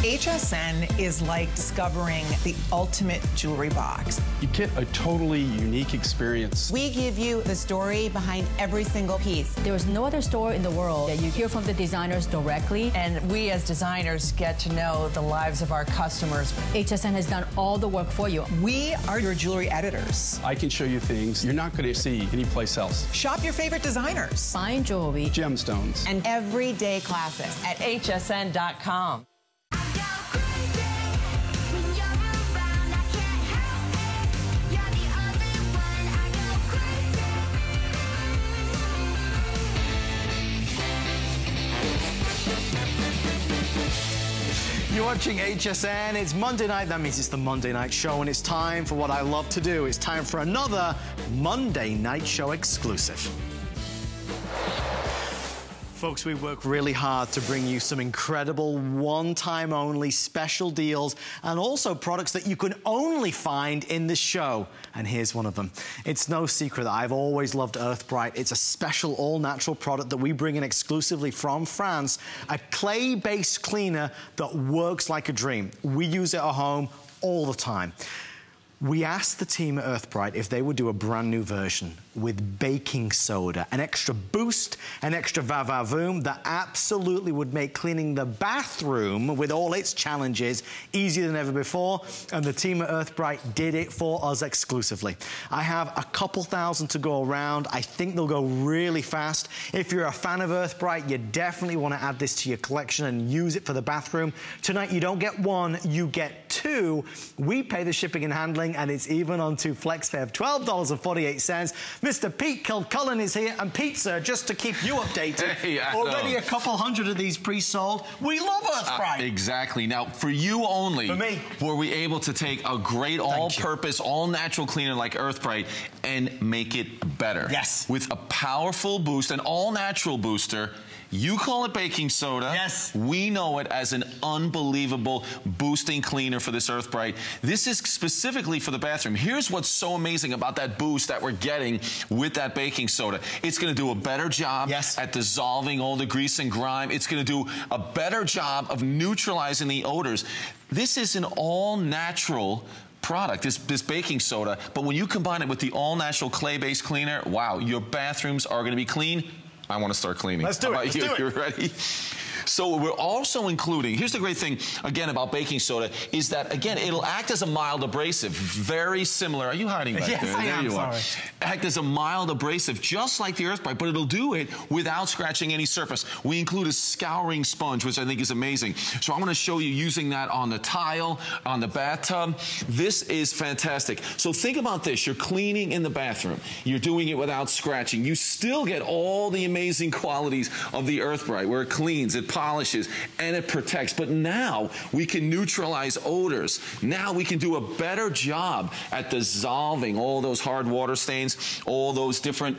Speaker 10: HSN is like discovering the ultimate jewelry box.
Speaker 12: You get a totally unique experience.
Speaker 13: We give you the story behind every single piece.
Speaker 14: There is no other store in the world that you hear from the designers directly.
Speaker 15: And we as designers get to know the lives of our customers.
Speaker 14: HSN has done all the work for you.
Speaker 10: We are your jewelry editors.
Speaker 12: I can show you things you're not going to see anyplace else.
Speaker 10: Shop your favorite designers.
Speaker 14: Fine jewelry.
Speaker 12: Gemstones.
Speaker 13: And everyday classics
Speaker 15: at hsn.com.
Speaker 2: You're watching HSN. It's Monday night. That means it's the Monday Night Show, and it's time for what I love to do. It's time for another Monday Night Show exclusive. folks, we work really hard to bring you some incredible one-time only special deals and also products that you can only find in the show. And here's one of them. It's no secret that I've always loved Earthbrite. It's a special all-natural product that we bring in exclusively from France, a clay-based cleaner that works like a dream. We use it at home all the time. We asked the team at Earthbrite if they would do a brand new version with baking soda, an extra boost, an extra va-va-voom that absolutely would make cleaning the bathroom with all its challenges easier than ever before, and the team at Earthbrite did it for us exclusively. I have a couple thousand to go around. I think they'll go really fast. If you're a fan of Earthbrite, you definitely want to add this to your collection and use it for the bathroom. Tonight, you don't get one, you get two. We pay the shipping and handling, and it's even on two flex pay of $12.48. Mr. Pete Kilcullen is here, and Pete, sir, just to keep you updated,
Speaker 16: hey,
Speaker 2: already a couple hundred of these pre-sold. We love Earthbrite.
Speaker 16: Exactly. Now, for you only,
Speaker 2: for me,
Speaker 16: were we able to take a great all-purpose, all-natural cleaner like Earthbrite and make it better.
Speaker 2: Yes.
Speaker 16: With a powerful boost, an all-natural booster. You call it baking soda.
Speaker 2: Yes.
Speaker 16: We know it as an unbelievable boosting cleaner for this Earthbrite. This is specifically for the bathroom. Here's what's so amazing about that boost that we're getting with that baking soda. It's going to do a better job at dissolving all the grease and grime. It's going to do a better job of neutralizing the odors. This is an all-natural product, this baking soda, but when you combine it with the all-natural clay-based cleaner, wow, your bathrooms are going to be clean. I want to start cleaning.
Speaker 2: Let's do it.
Speaker 16: How about you?
Speaker 2: Let's do it.
Speaker 16: You ready? So we're also including, here's the great thing, again, about baking soda, is that, again, it'll act as a mild abrasive. Very similar. Are you hiding back there?
Speaker 2: Yes, I am.
Speaker 16: There you are.
Speaker 2: Sorry.
Speaker 16: Act as a mild abrasive, just like the Earthbrite, but it'll do it without scratching any surface. We include a scouring sponge, which I think is amazing. So I'm going to show you using that on the tile, on the bathtub. This is fantastic. So think about this. You're cleaning in the bathroom. You're doing it without scratching. You still get all the amazing qualities of the Earthbrite, where it cleans, it polishes, and it protects. But now we can neutralize odors. Now we can do a better job at dissolving all those hard water stains, all those different,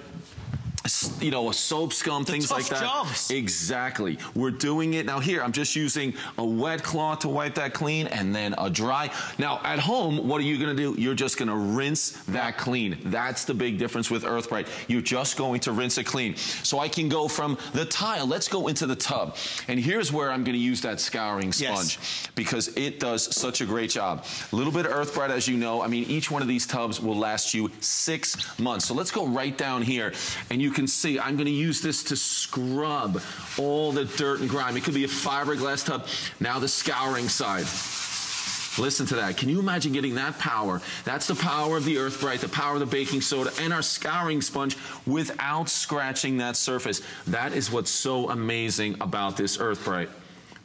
Speaker 16: you know, soap scum, things like that.
Speaker 2: Jobs.
Speaker 16: Exactly. We're doing it. Now here, I'm just using a wet cloth to wipe that clean and then a dry. Now at home, what are you going to do? You're just going to rinse that clean. That's the big difference with Earthbrite. You're just going to rinse it clean. So I can go from the tile. Let's go into the tub. And here's where I'm going to use that scouring sponge because it does such a great job. A little bit of Earthbrite, as you know. I mean, each one of these tubs will last you 6 months. So let's go right down here, and you can see I'm going to use this to scrub all the dirt and grime. It could be a fiberglass tub. Now the scouring side. Listen to that. Can you imagine getting that power? That's the power of the Earthbrite, the power of the baking soda, and our scouring sponge without scratching that surface. That is what's so amazing about this Earthbrite.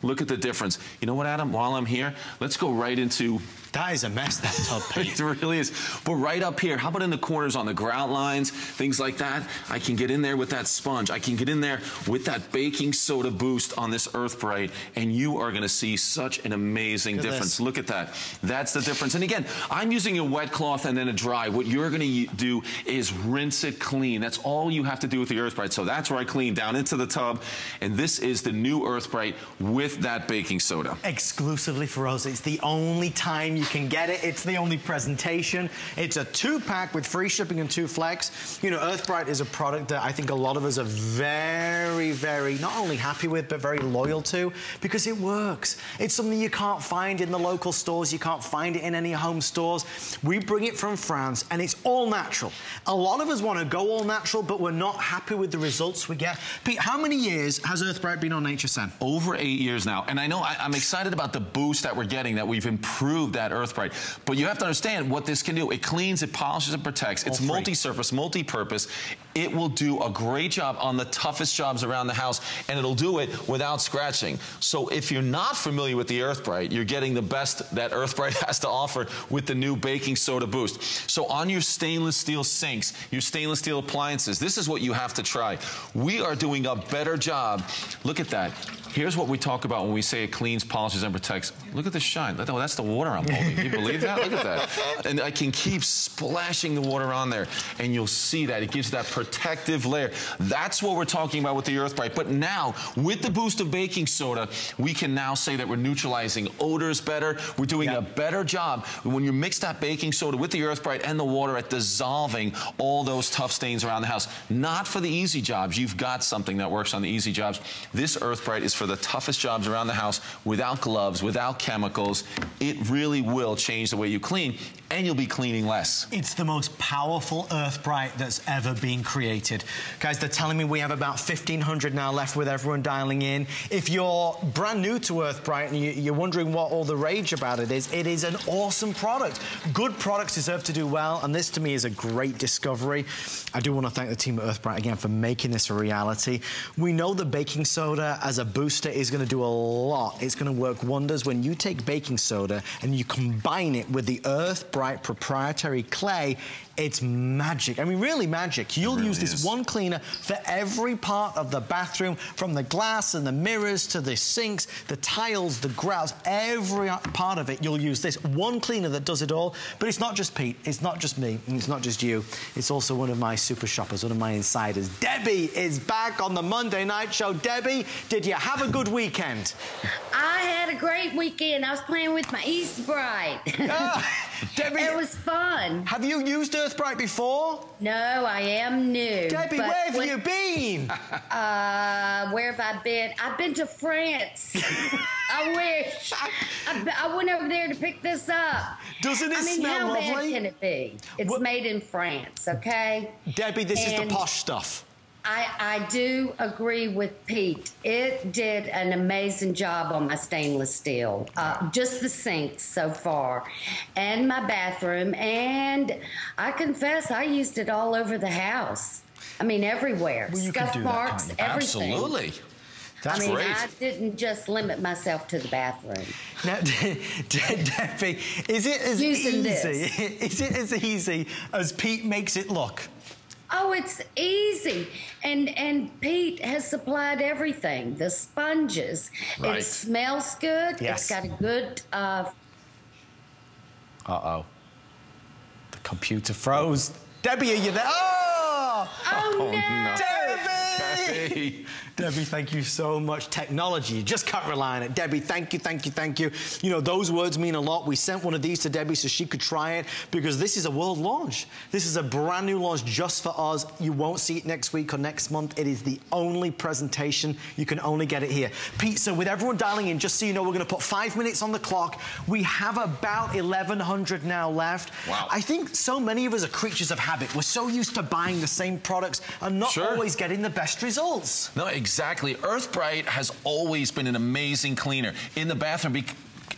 Speaker 16: Look at the difference. You know what, Adam? While I'm here, let's go right into...
Speaker 2: That is a mess, that tub, Pete.
Speaker 16: It really is. But right up here, how about in the corners on the grout lines, things like that? I can get in there with that sponge. I can get in there with that baking soda boost on this Earthbrite, and you are going to see such an amazing difference. Look at that. That's the difference. And again, I'm using a wet cloth and then a dry. What you're going to do is rinse it clean. That's all you have to do with the Earthbrite. So that's where I clean down into the tub. And this is the new Earthbrite with that baking soda.
Speaker 2: Exclusively for us. It's the only time you can get it. It's the only presentation. It's a 2-pack with free shipping and 2 flex. You know, Earthbrite is a product that I think a lot of us are very, very not only happy with, but very loyal to because it works. It's something you can't find in the local stores. You can't find it in any home stores. We bring it from France, and it's all natural. A lot of us want to go all natural, but we're not happy with the results we get. Pete, how many years has Earthbrite been on HSN?
Speaker 16: Over 8 years now. And I know I'm excited about the boost that we're getting, that we've improved that Earthbrite. But you have to understand what this can do. It cleans, it polishes, and protects. It's multi-surface, multi-purpose. It will do a great job on the toughest jobs around the house, and it'll do it without scratching. So if you're not familiar with the Earthbrite, you're getting the best that Earthbrite has to offer with the new baking soda boost. So on your stainless steel sinks, your stainless steel appliances, this is what you have to try. We are doing a better job. Look at that. Here's what we talk about when we say it cleans, polishes, and protects. Look at the shine. Oh, that's the water I'm holding. Can you believe that? Look at that. And I can keep splashing the water on there, and you'll see that. It gives that protective layer. That's what we're talking about with the Earthbrite. But now, with the boost of baking soda, we can now say that we're neutralizing odors better. We're doing a better job when you mix that baking soda with the Earthbrite and the water at dissolving all those tough stains around the house. Not for the easy jobs. You've got something that works on the easy jobs. This Earthbrite is for the toughest jobs around the house, without gloves, without chemicals. It really will change the way you clean, and you'll be cleaning less.
Speaker 2: It's the most powerful Earthbrite that's ever been created. Guys, they're telling me we have about 1,500 now left with everyone dialing in. If you're brand new to Earthbrite and you're wondering what all the rage about it is an awesome product. Good products deserve to do well, and this to me is a great discovery. I do want to thank the team at Earthbrite again for making this a reality. We know that baking soda as a booster is going to do a lot. It's going to work wonders when you take baking soda and you combine it with the Earthbrite proprietary clay. It's magic. I mean, really magic. You'll use this one cleaner for every part of the bathroom, from the glass and the mirrors to the sinks, the tiles, the grouts, every part of it. You'll use this one cleaner that does it all. But it's not just Pete, it's not just me, and it's not just you. It's also one of my super shoppers, one of my insiders. Debbie is back on the Monday Night Show. Debbie, did you have a good weekend?
Speaker 17: I had a great weekend. I was playing with my Earthbrite.
Speaker 2: Debbie,
Speaker 17: it was fun.
Speaker 2: Have you used Earthbrite before?
Speaker 17: No, I am new.
Speaker 2: Debbie, where have you been?
Speaker 17: Where have I been? I've been to France. I wish. I went over there to pick this up.
Speaker 2: Doesn't it smell lovely?
Speaker 17: How bad can it be? It's made in France, okay?
Speaker 2: Debbie, this is the posh stuff.
Speaker 17: I do agree with Pete. It did an amazing job on my stainless steel. Just the sinks so far, and my bathroom. And I confess, I used it all over the house. I mean, everywhere.
Speaker 2: Well,
Speaker 17: Scuff marks, everything.
Speaker 16: Absolutely.
Speaker 17: That's great. I didn't just limit myself to the bathroom.
Speaker 2: Now, Debbie, is it as easy as Pete makes it look?
Speaker 17: Oh, it's easy. And Pete has supplied everything. The sponges.
Speaker 16: Right.
Speaker 17: It smells good.
Speaker 2: Yes.
Speaker 17: It's got a good...
Speaker 2: Uh-oh. The computer froze. Debbie, are you there?
Speaker 17: Oh, no.
Speaker 2: Debbie! Debbie, thank you so much. Technology, you just can't rely on it. Debbie, thank you, thank you, thank you. You know, those words mean a lot. We sent one of these to Debbie so she could try it, because this is a world launch. This is a brand new launch just for us. You won't see it next week or next month. It is the only presentation. You can only get it here. Pete, so with everyone dialing in, just so you know, we're going to put 5 minutes on the clock. We have about 1,100 now left.
Speaker 16: Wow.
Speaker 2: I think so many of us are creatures of habit. We're so used to buying the same products and not always getting the best results.
Speaker 16: No, exactly. Earthbrite has always been an amazing cleaner in the bathroom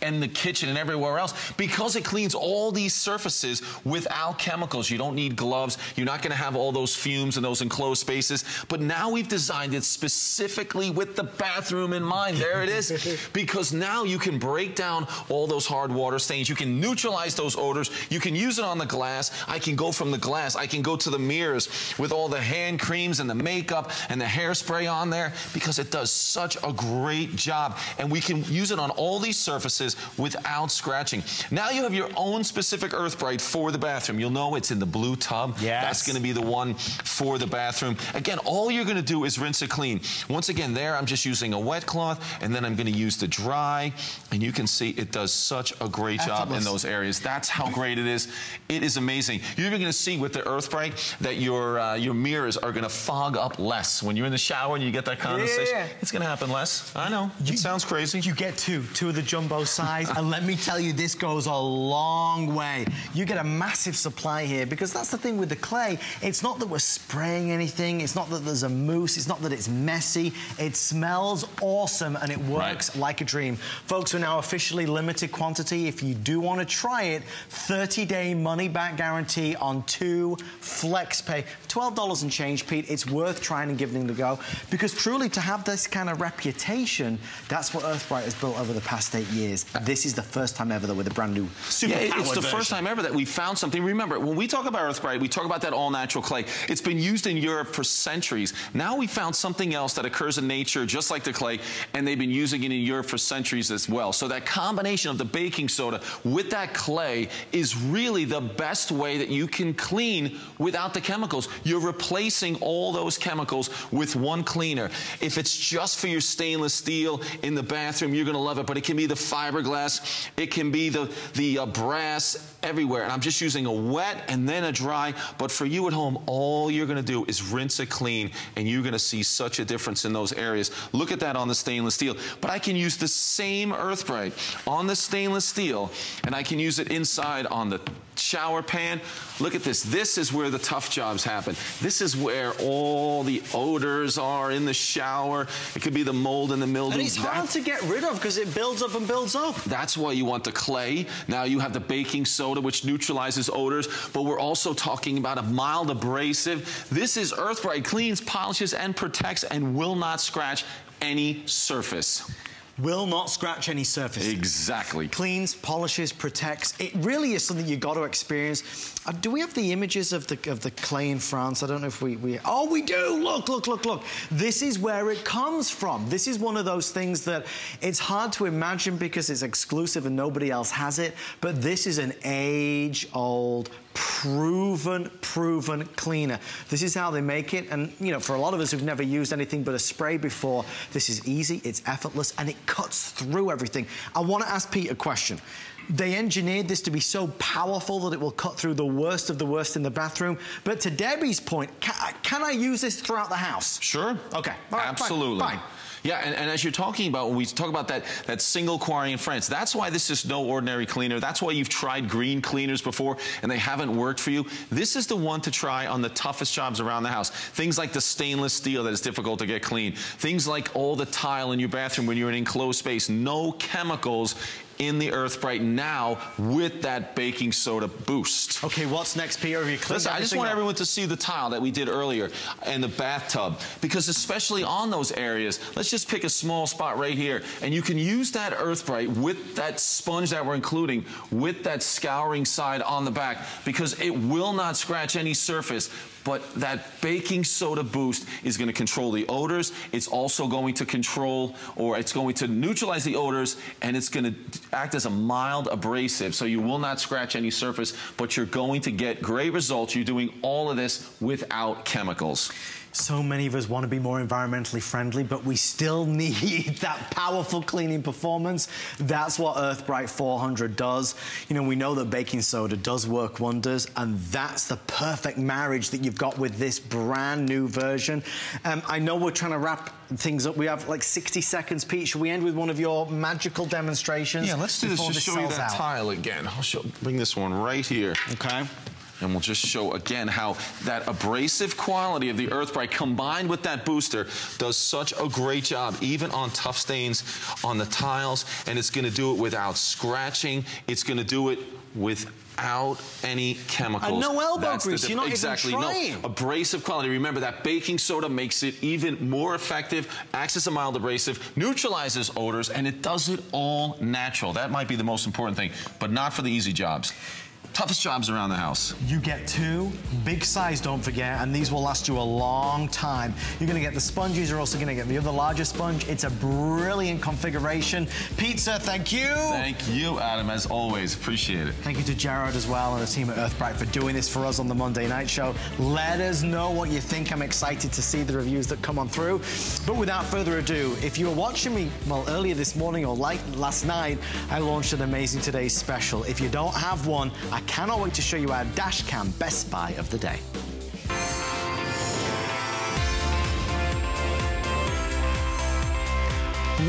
Speaker 16: and the kitchen and everywhere else, because it cleans all these surfaces without chemicals. You don't need gloves. You're not going to have all those fumes in those enclosed spaces. But now we've designed it specifically with the bathroom in mind. There it is. Because now you can break down all those hard water stains. You can neutralize those odors. You can use it on the glass. I can go from the glass. I can go to the mirrors with all the hand creams and the makeup and the hairspray on there, because it does such a great job. And we can use it on all these surfaces without scratching. Now you have your own specific Earthbrite for the bathroom. You'll know it's in the blue tub.
Speaker 2: Yes.
Speaker 16: That's going to be the one for the bathroom. Again, all you're going to do is rinse it clean. Once again, there I'm just using a wet cloth, and then I'm going to use the dry, and you can see it does such a great job in those areas. That's how great it is. It is amazing. You're even going to see with the Earthbrite that your mirrors are going to fog up less. When you're in the shower and you get that condensation, it's going to happen less. I know. It sounds crazy.
Speaker 2: You get two of the jumbo size. And let me tell you, this goes a long way. You get a massive supply here, because that's the thing with the clay. It's not that we're spraying anything. It's not that there's a mousse. It's not that it's messy. It smells awesome, and it works like a dream. Folks, we're now officially limited quantity. If you do want to try it, 30-day money-back guarantee on 2 FlexPay. $12 and change, Pete. It's worth trying and giving it a go, because truly, to have this kind of reputation, that's what Earthbrite has built over the past 8 years. This is the first time ever that with a brand new super powered
Speaker 16: it's the
Speaker 2: version.
Speaker 16: first time ever that we found something. Remember, when we talk about Earthbrite, we talk about that all-natural clay. It's been used in Europe for centuries. Now we found something else that occurs in nature, just like the clay, and they've been using it in Europe for centuries as well. So that combination of the baking soda with that clay is really the best way that you can clean without the chemicals. You're replacing all those chemicals with one cleaner. If it's just for your stainless steel in the bathroom, you're going to love it, but it can be the fiberglass, it can be the brass, everywhere. And I'm just using a wet and then a dry, but for you at home, all you're going to do is rinse it clean, and you're going to see such a difference in those areas. Look at that on the stainless steel. But I can use the same Earthbrite on the stainless steel, and I can use it inside on the shower pan. Look at this. This is where the tough jobs happen. This is where all the odors are in the shower. It could be the mold and the mildew.
Speaker 2: And it's hard to get rid of because it builds up and builds up.
Speaker 16: That's why you want the clay. Now you have the baking soda, which neutralizes odors, but we're also talking about a mild abrasive. This is Earthbrite. Cleans, polishes, and protects, and will not scratch any surface.
Speaker 2: Will not scratch any surface.
Speaker 16: Exactly.
Speaker 2: Cleans, polishes, protects. It really is something you've got to experience. Do we have the images of the clay in France? I don't know if we... Oh, we do! Look, look, look, look. This is where it comes from. This is one of those things that it's hard to imagine because it's exclusive and nobody else has it. But this is an age-old, proven cleaner. This is how they make it. And, you know, for a lot of us who've never used anything but a spray before, this is easy, it's effortless, and it cuts through everything. I want to ask Pete a question. They engineered this to be so powerful that it will cut through the worst of the worst in the bathroom. But to Debbie's point, can I use this throughout the house?
Speaker 16: Sure.
Speaker 2: Okay. All right,
Speaker 16: absolutely.
Speaker 2: Fine.
Speaker 16: Yeah, and as you're talking about, when we talk about that single quarry in France, that's why this is no ordinary cleaner. That's why you've tried green cleaners before and they haven't worked for you. This is the one to try on the toughest jobs around the house. Things like the stainless steel that is difficult to get clean. Things like all the tile in your bathroom when you're in an enclosed space. No chemicals in the Earthbrite now with that baking soda boost.
Speaker 2: Okay, what's next, Peter? Have you cleaned
Speaker 16: Listen, I just want everyone to see the tile that we did earlier in the bathtub, because especially on those areas, let's just pick a small spot right here, and you can use that Earthbrite with that sponge that we're including, with that scouring side on the back, because it will not scratch any surface. But that baking soda boost is going to control the odors. It's also going to control, or it's going to neutralize the odors, and it's going to act as a mild abrasive. So you will not scratch any surface, but you're going to get great results. You're doing all of this without chemicals.
Speaker 2: So many of us want to be more environmentally friendly, but we still need that powerful cleaning performance. That's what Earthbrite 400 does. You know, we know that baking soda does work wonders, and that's the perfect marriage that you've got with this brand new version. I know we're trying to wrap things up. We have like 60 seconds, Pete. Should we end with one of your magical demonstrations?
Speaker 16: Yeah, let's do this. Just show you that tile again. I'll bring this one right here.
Speaker 2: Okay.
Speaker 16: And we'll just show again how that abrasive quality of the Earthbrite combined with that booster does such a great job, even on tough stains on the tiles. And it's going to do it without scratching. It's going to do it without any chemicals.
Speaker 2: And no elbow grease. You're not
Speaker 16: exactly
Speaker 2: even trying.
Speaker 16: No abrasive quality. Remember, that baking soda makes it even more effective, acts as a mild abrasive, neutralizes odors, and it does it all natural. That might be the most important thing, but not for the easy jobs. Toughest jobs around the house.
Speaker 2: You get two, big size, don't forget, and these will last you a long time. You're going to get the sponges, you're also going to get the other larger sponge. It's a brilliant configuration. Pizza, thank you.
Speaker 16: Thank you, Adam, as always. Appreciate it.
Speaker 2: Thank you to Jared as well and the team at Earthbrite for doing this for us on the Monday Night Show. Let us know what you think. I'm excited to see the reviews that come on through. But without further ado, if you were watching me, well, earlier this morning or like last night, I launched an Amazing Today's special. If you don't have one, I cannot wait to show you our dash cam Best Buy of the day.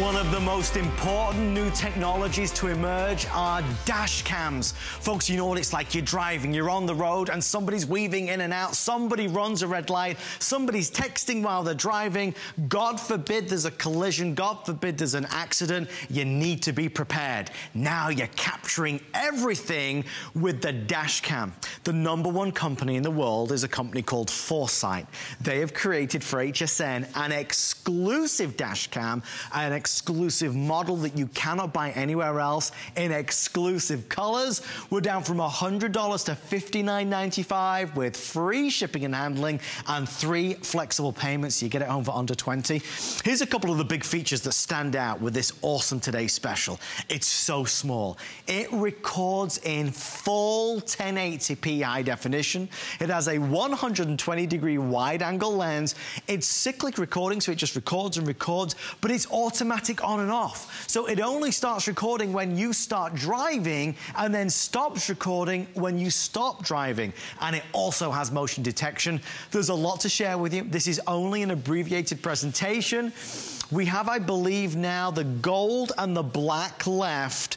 Speaker 2: One of the most important new technologies to emerge are dash cams. Folks, you know what it's like. You're driving, you're on the road, and somebody's weaving in and out. Somebody runs a red light. Somebody's texting while they're driving. God forbid there's a collision. God forbid there's an accident. You need to be prepared. Now you're capturing everything with the dash cam. The #1 company in the world is a company called Foresight. They have created for HSN an exclusive dash cam at an exclusive model that you cannot buy anywhere else in exclusive colors. We're down from $100 to $59.95 with free shipping and handling and 3 flexible payments. You get it home for under $20. Here's a couple of the big features that stand out with this awesome Today Special. It's so small. It records in full 1080p high definition. It has a 120-degree wide-angle lens. It's cyclic recording, so it just records and records, but it's automatic on and off. So it only starts recording when you start driving and then stops recording when you stop driving. And it also has motion detection. There's a lot to share with you. This is only an abbreviated presentation. We have, I believe now, the gold and the black left.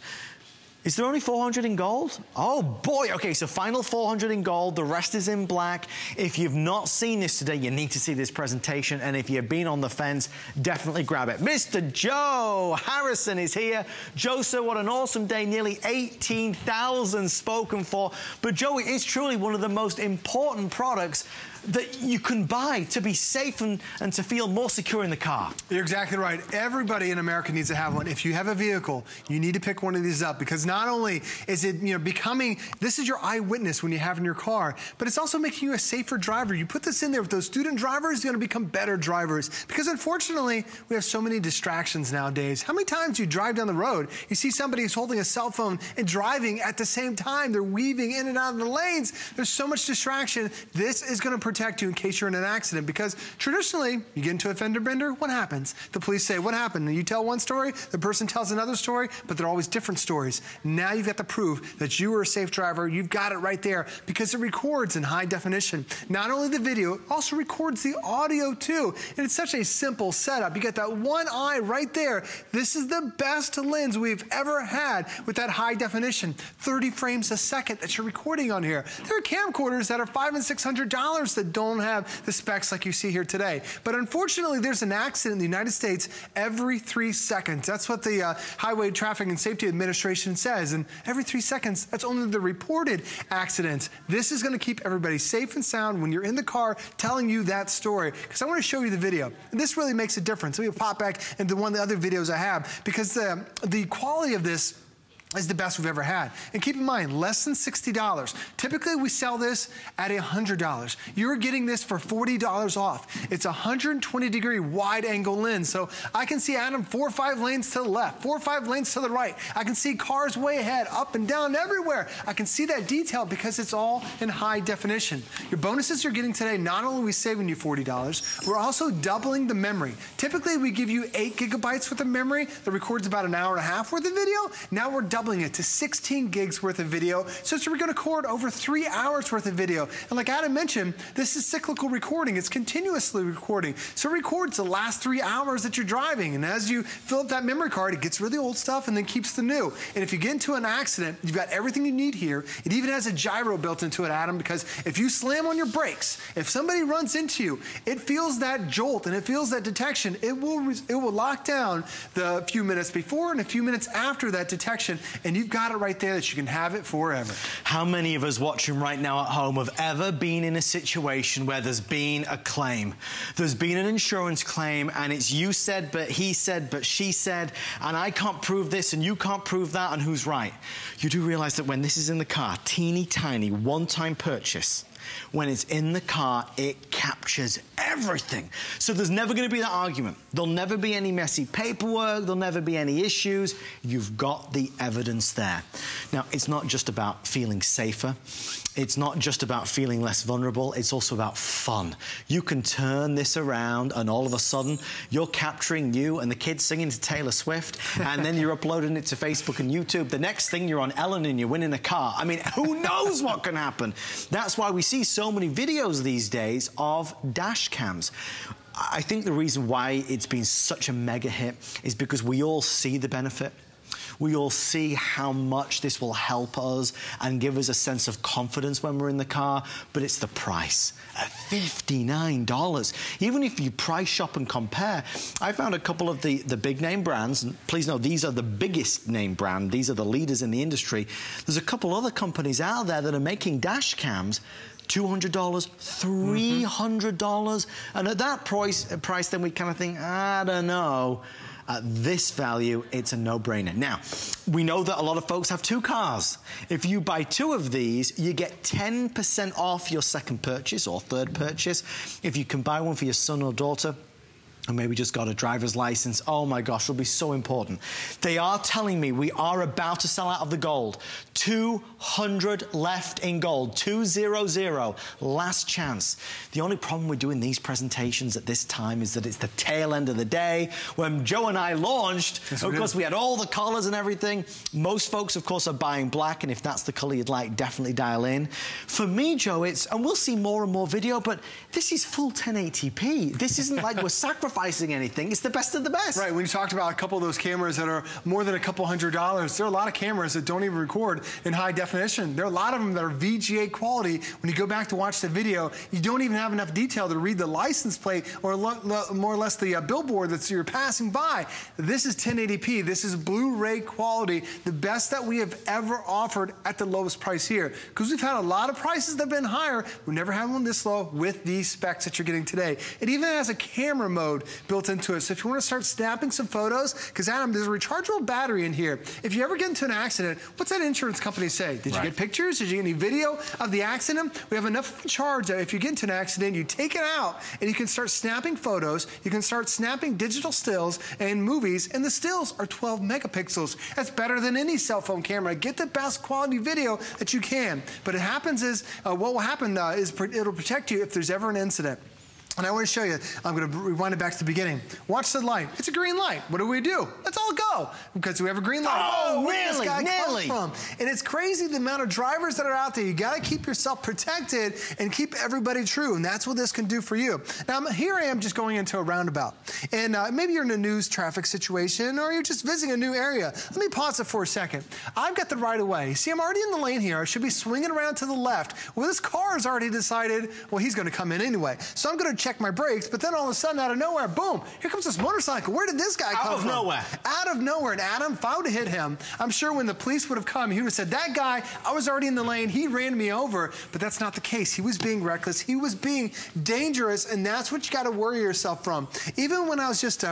Speaker 2: Is there only 400 in gold? Oh boy, okay, so final 400 in gold, the rest is in black. If you've not seen this today, you need to see this presentation, and if you've been on the fence, definitely grab it. Mr. Joe Harrison is here. Joe said, what an awesome day, nearly 18,000 spoken for. But Joe, it is truly one of the most important products that you can buy to be safe and to feel more secure in the car.
Speaker 18: You're exactly right. Everybody in America needs to have one. If you have a vehicle, you need to pick one of these up, because not only is it, becoming, this is your eyewitness when you have in your car, but it's also making you a safer driver. You put this in there with those student drivers, you're going to become better drivers, because unfortunately, we have so many distractions nowadays. How many times you drive down the road, you see somebody who's holding a cell phone and driving at the same time. They're weaving in and out of the lanes. There's so much distraction. This is going to protect you in case you're in an accident, because traditionally, you get into a fender bender, what happens? The police say, what happened? And you tell one story, the person tells another story, but they're always different stories. Now you've got the proof that you were a safe driver. You've got it right there, because it records in high definition. Not only the video, it also records the audio too. And it's such a simple setup. You get that one eye right there. This is the best lens we've ever had with that high definition. 30 frames a second that you're recording on here. There are camcorders that are $500 and $600 that don't have the specs like you see here today. But unfortunately, there's an accident in the United States every 3 seconds. That's what the Highway Traffic and Safety Administration says. And every 3 seconds, that's only the reported accidents. This is going to keep everybody safe and sound when you're in the car telling you that story. Because I want to show you the video. And this really makes a difference. We'll pop back into one of the other videos I have, because the quality of this is the best we've ever had. And keep in mind, less than $60. Typically, we sell this at $100. You're getting this for $40 off. It's a 120-degree wide-angle lens, so I can see Adam 4 or 5 lanes to the left, 4 or 5 lanes to the right. I can see cars way ahead, up and down, everywhere. I can see that detail because it's all in high definition. Your bonuses you're getting today, not only are we saving you $40, we're also doubling the memory. Typically, we give you 8 gigabytes worth of memory that records about an hour and a half worth of video. Now we're doubling it to 16 gigs worth of video. So we're going to record over 3 hours worth of video. And like Adam mentioned, this is cyclical recording. It's continuously recording. So it records the last 3 hours that you're driving. And as you fill up that memory card, it gets rid of the old stuff and then keeps the new. And if you get into an accident, you've got everything you need here. It even has a gyro built into it, Adam, because if you slam on your brakes, if somebody runs into you, it feels that jolt and it feels that detection. It will lock down the few minutes before and a few minutes after that detection. And you've got it right there that you can have it forever.
Speaker 2: How many of us watching right now at home have ever been in a situation where there's been a claim? There's been an insurance claim, and it's you said, but he said, but she said, and I can't prove this, and you can't prove that, and who's right? You do realize that when this is in the car, teeny tiny, one-time purchase, when it's in the car, it captures everything. So there's never going to be that argument. There'll never be any messy paperwork. There'll never be any issues. You've got the evidence there. Now, it's not just about feeling safer. It's not just about feeling less vulnerable. It's also about fun. You can turn this around, and all of a sudden, you're capturing you and the kids singing to Taylor Swift, and then you're uploading it to Facebook and YouTube. The next thing, you're on Ellen and you're winning a car. I mean, who knows what can happen? That's why we see so many videos these days of dash cams. I think the reason why it's been such a mega hit is because we all see the benefit. We all see how much this will help us and give us a sense of confidence when we're in the car, but it's the price at $59. Even if you price shop and compare, I found a couple of the big name brands, and please know these are the biggest name brand, these are the leaders in the industry. There's a couple other companies out there that are making dash cams $200, $300. And at that price, then we kind of think, I don't know. At this value, it's a no-brainer. Now, we know that a lot of folks have 2 cars. If you buy 2 of these, you get 10% off your second purchase or third purchase. If you can buy one for your son or daughter, and maybe just got a driver's license, oh my gosh, it'll be so important. They are telling me we are about to sell out of the gold. 200 left in gold, 200, last chance. The only problem with doing these presentations at this time is that it's the tail end of the day. When Joe and I launched, of course, we had all the colors and everything. Most folks, of course, are buying black, and if that's the color you'd like, definitely dial in. For me, Joe, and we'll see more and more video, but this is full 1080p. This isn't like we're sacrificing anything. It's the best of the best.
Speaker 18: Right. When you talked about a couple of those cameras that are more than a couple $100, there are a lot of cameras that don't even record in high definition. There are a lot of them that are VGA quality. When you go back to watch the video, you don't even have enough detail to read the license plate or more or less the billboard that you're passing by. This is 1080p. This is Blu-ray quality, the best that we have ever offered at the lowest price here. Because we've had a lot of prices that have been higher. We've never had one this low with these specs that you're getting today. It even has a camera mode built into it. So if you want to start snapping some photos, because Adam, there's a rechargeable battery in here. If you ever get into an accident, what's that insurance company say? Did you get pictures? Did you get any video of the accident? We have enough charge that if you get into an accident, you take it out and you can start snapping photos. You can start snapping digital stills and movies, and the stills are 12 megapixels. That's better than any cell phone camera. Get the best quality video that you can. But it happens is, what will happen is it'll protect you if there's ever an incident. And I want to show you, I'm going to rewind it back to the beginning. Watch the light. It's a green light. What do? Let's all go. Because we have a green light.
Speaker 2: Oh,
Speaker 18: where did this guy
Speaker 2: nearly.
Speaker 18: come from? And it's crazy the amount of drivers that are out there. You got to keep yourself protected and keep everybody true. And that's what this can do for you. Now, here I am just going into a roundabout. And maybe you're in a news traffic situation or you're just visiting a new area. Let me pause it for a second. I've got the right of way. See, I'm already in the lane here. I should be swinging around to the left. Well, this car has already decided, well, he's going to come in anyway. So I'm going to check my brakes, but then all of a sudden, out of nowhere, boom, here comes this motorcycle. Where did this guy come from? Out of nowhere. Out of nowhere. And Adam, if I would have hit him, I'm sure when the police would have come, he would have said, that guy, I was already in the lane, he ran me over. But that's not the case. He was being reckless. He was being dangerous, and that's what you got to worry yourself from. Even when I was just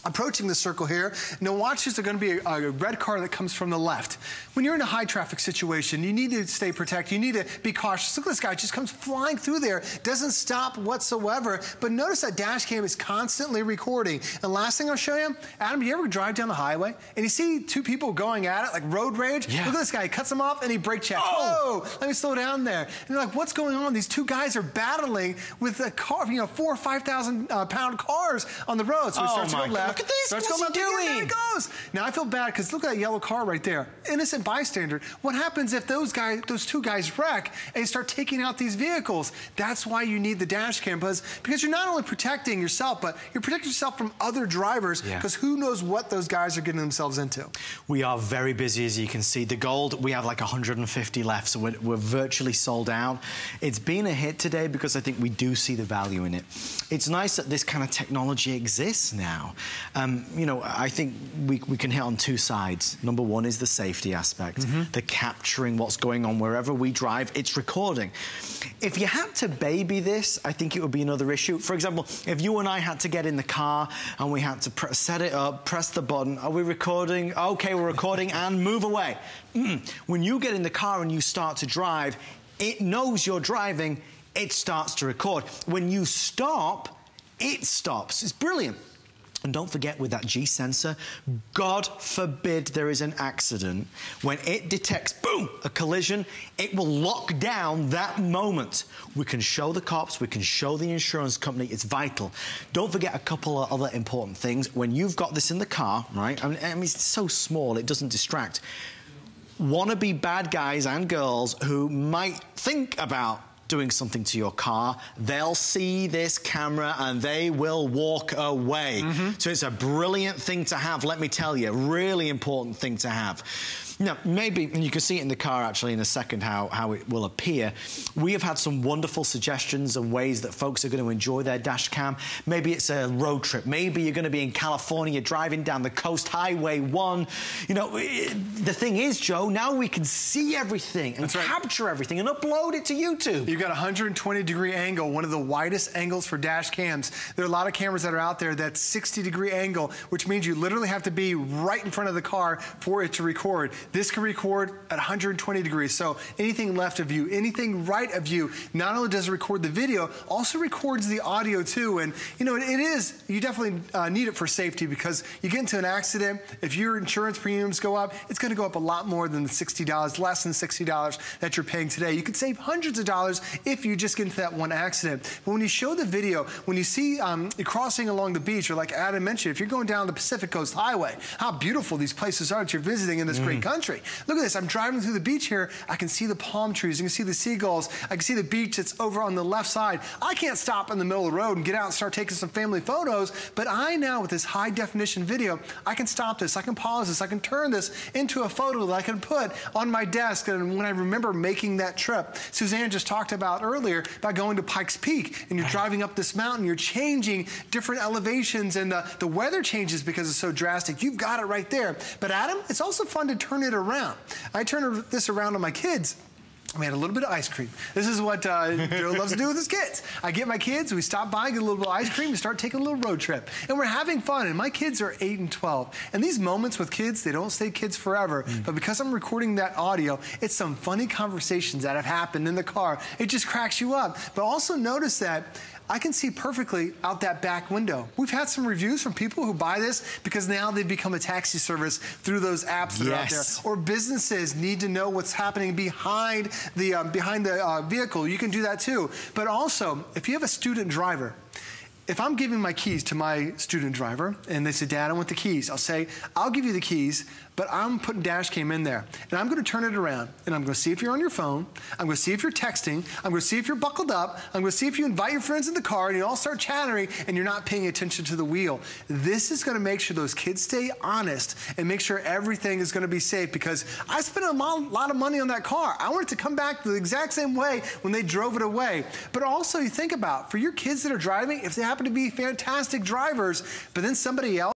Speaker 18: approaching the circle here, now watch, there's going to be a red car that comes from the left. When you're in a high traffic situation, you need to stay protected. You need to be cautious. Look at this guy, just comes flying through there, doesn't stop whatsoever. But notice that dash cam is constantly recording. And last thing I'll show you, Adam, do you ever drive down the highway and you see 2 people going at it, like road rage? Yeah. Look at this guy, he cuts them off and he brake checks. Oh, let me slow down there. And you're like, what's going on? These 2 guys are battling with a car, 4,000 or 5,000 pound cars on the road. So he starts to go left.
Speaker 2: Look at this. What's he doing?
Speaker 18: There it goes. Now I feel bad because look at that yellow car right there. Innocent bystander. What happens if those 2 guys wreck and start taking out these vehicles? That's why you need the dash cam, because you're not only protecting yourself, but you're protecting yourself from other drivers, because who knows what those guys are getting themselves into.
Speaker 2: We are very busy, as you can see. The gold, we have like 150 left, so we're virtually sold out. It's been a hit today because I think we do see the value in it. It's nice that this kind of technology exists now. You know, I think we can hit on 2 sides. Number 1 is the safety aspect, the capturing what's going on wherever we drive. It's recording. If you had to baby this, I think it would be another issue. For example, if you and I had to get in the car and we had to set it up, press the button, are we recording? Okay, we're recording, and move away. When you get in the car and you start to drive, it knows you're driving, it starts to record. When you stop, it stops. It's brilliant. And don't forget, with that G sensor, God forbid there is an accident. When it detects, boom, a collision, it will lock down that moment. We can show the cops, we can show the insurance company, it's vital. Don't forget a couple of other important things. When you've got this in the car, right, I mean it's so small, it doesn't distract. Wannabe bad guys and girls who might think about doing something to your car, they'll see this camera and they will walk away. So it's a brilliant thing to have, let me tell you, really important thing to have. Now, maybe, and you can see it in the car actually in a second how it will appear. We have had some wonderful suggestions and ways that folks are going to enjoy their dash cam. Maybe it's a road trip. Maybe you're going to be in California driving down the coast, Highway 1. You know, the thing is, Joe, now we can see everything and capture everything and upload it to YouTube.
Speaker 18: You've got a 120-degree angle, one of the widest angles for dash cams. There are a lot of cameras that are out there that's 60-degree angle, which means you literally have to be right in front of the car for it to record. This can record at 120 degrees, so anything left of you, anything right of you, not only does it record the video, also records the audio too. And you know, you definitely need it for safety, because you get into an accident, if your insurance premiums go up, it's going to go up a lot more than the $60, less than $60 that you're paying today. You could save hundreds of dollars if you just get into that one accident. But when you show the video, when you see you're crossing along the beach, or like Adam mentioned, if you're going down the Pacific Coast Highway, how beautiful these places are that you're visiting in this great country. Look at this. I'm driving through the beach here. I can see the palm trees. You can see the seagulls. I can see the beach that's over on the left side. I can't stop in the middle of the road and get out and start taking some family photos, but I now, with this high definition video, I can stop this. I can pause this. I can turn this into a photo that I can put on my desk. And when I remember making that trip, Suzanne just talked about earlier about going to Pikes Peak, and you're driving up this mountain, you're changing different elevations, and the weather changes because it's so drastic. You've got it right there. But Adam, it's also fun to turn it around. I turn this around on my kids. We had a little bit of ice cream. This is what Joe loves to do with his kids. I get my kids, we stop by, get a little bit of ice cream, and start taking a little road trip. And we're having fun, and my kids are 8 and 12. And these moments with kids, they don't stay kids forever, but because I'm recording that audio, it's some funny conversations that have happened in the car. It just cracks you up. But also notice that I can see perfectly out that back window. We've had some reviews from people who buy this because now they've become a taxi service through those apps that are out there. Or businesses need to know what's happening behind the vehicle. You can do that too. But also, if you have a student driver, if I'm giving my keys to my student driver and they say, Dad, I want the keys, I'll say, I'll give you the keys, but I'm putting dash cam in there. And I'm going to turn it around, and I'm going to see if you're on your phone. I'm going to see if you're texting. I'm going to see if you're buckled up. I'm going to see if you invite your friends in the car and you all start chattering and you're not paying attention to the wheel. This is going to make sure those kids stay honest and make sure everything is going to be safe, because I spent a lot of money on that car. I want it to come back the exact same way when they drove it away. But also, you think about, for your kids that are driving, if they happen to be fantastic drivers, but then somebody else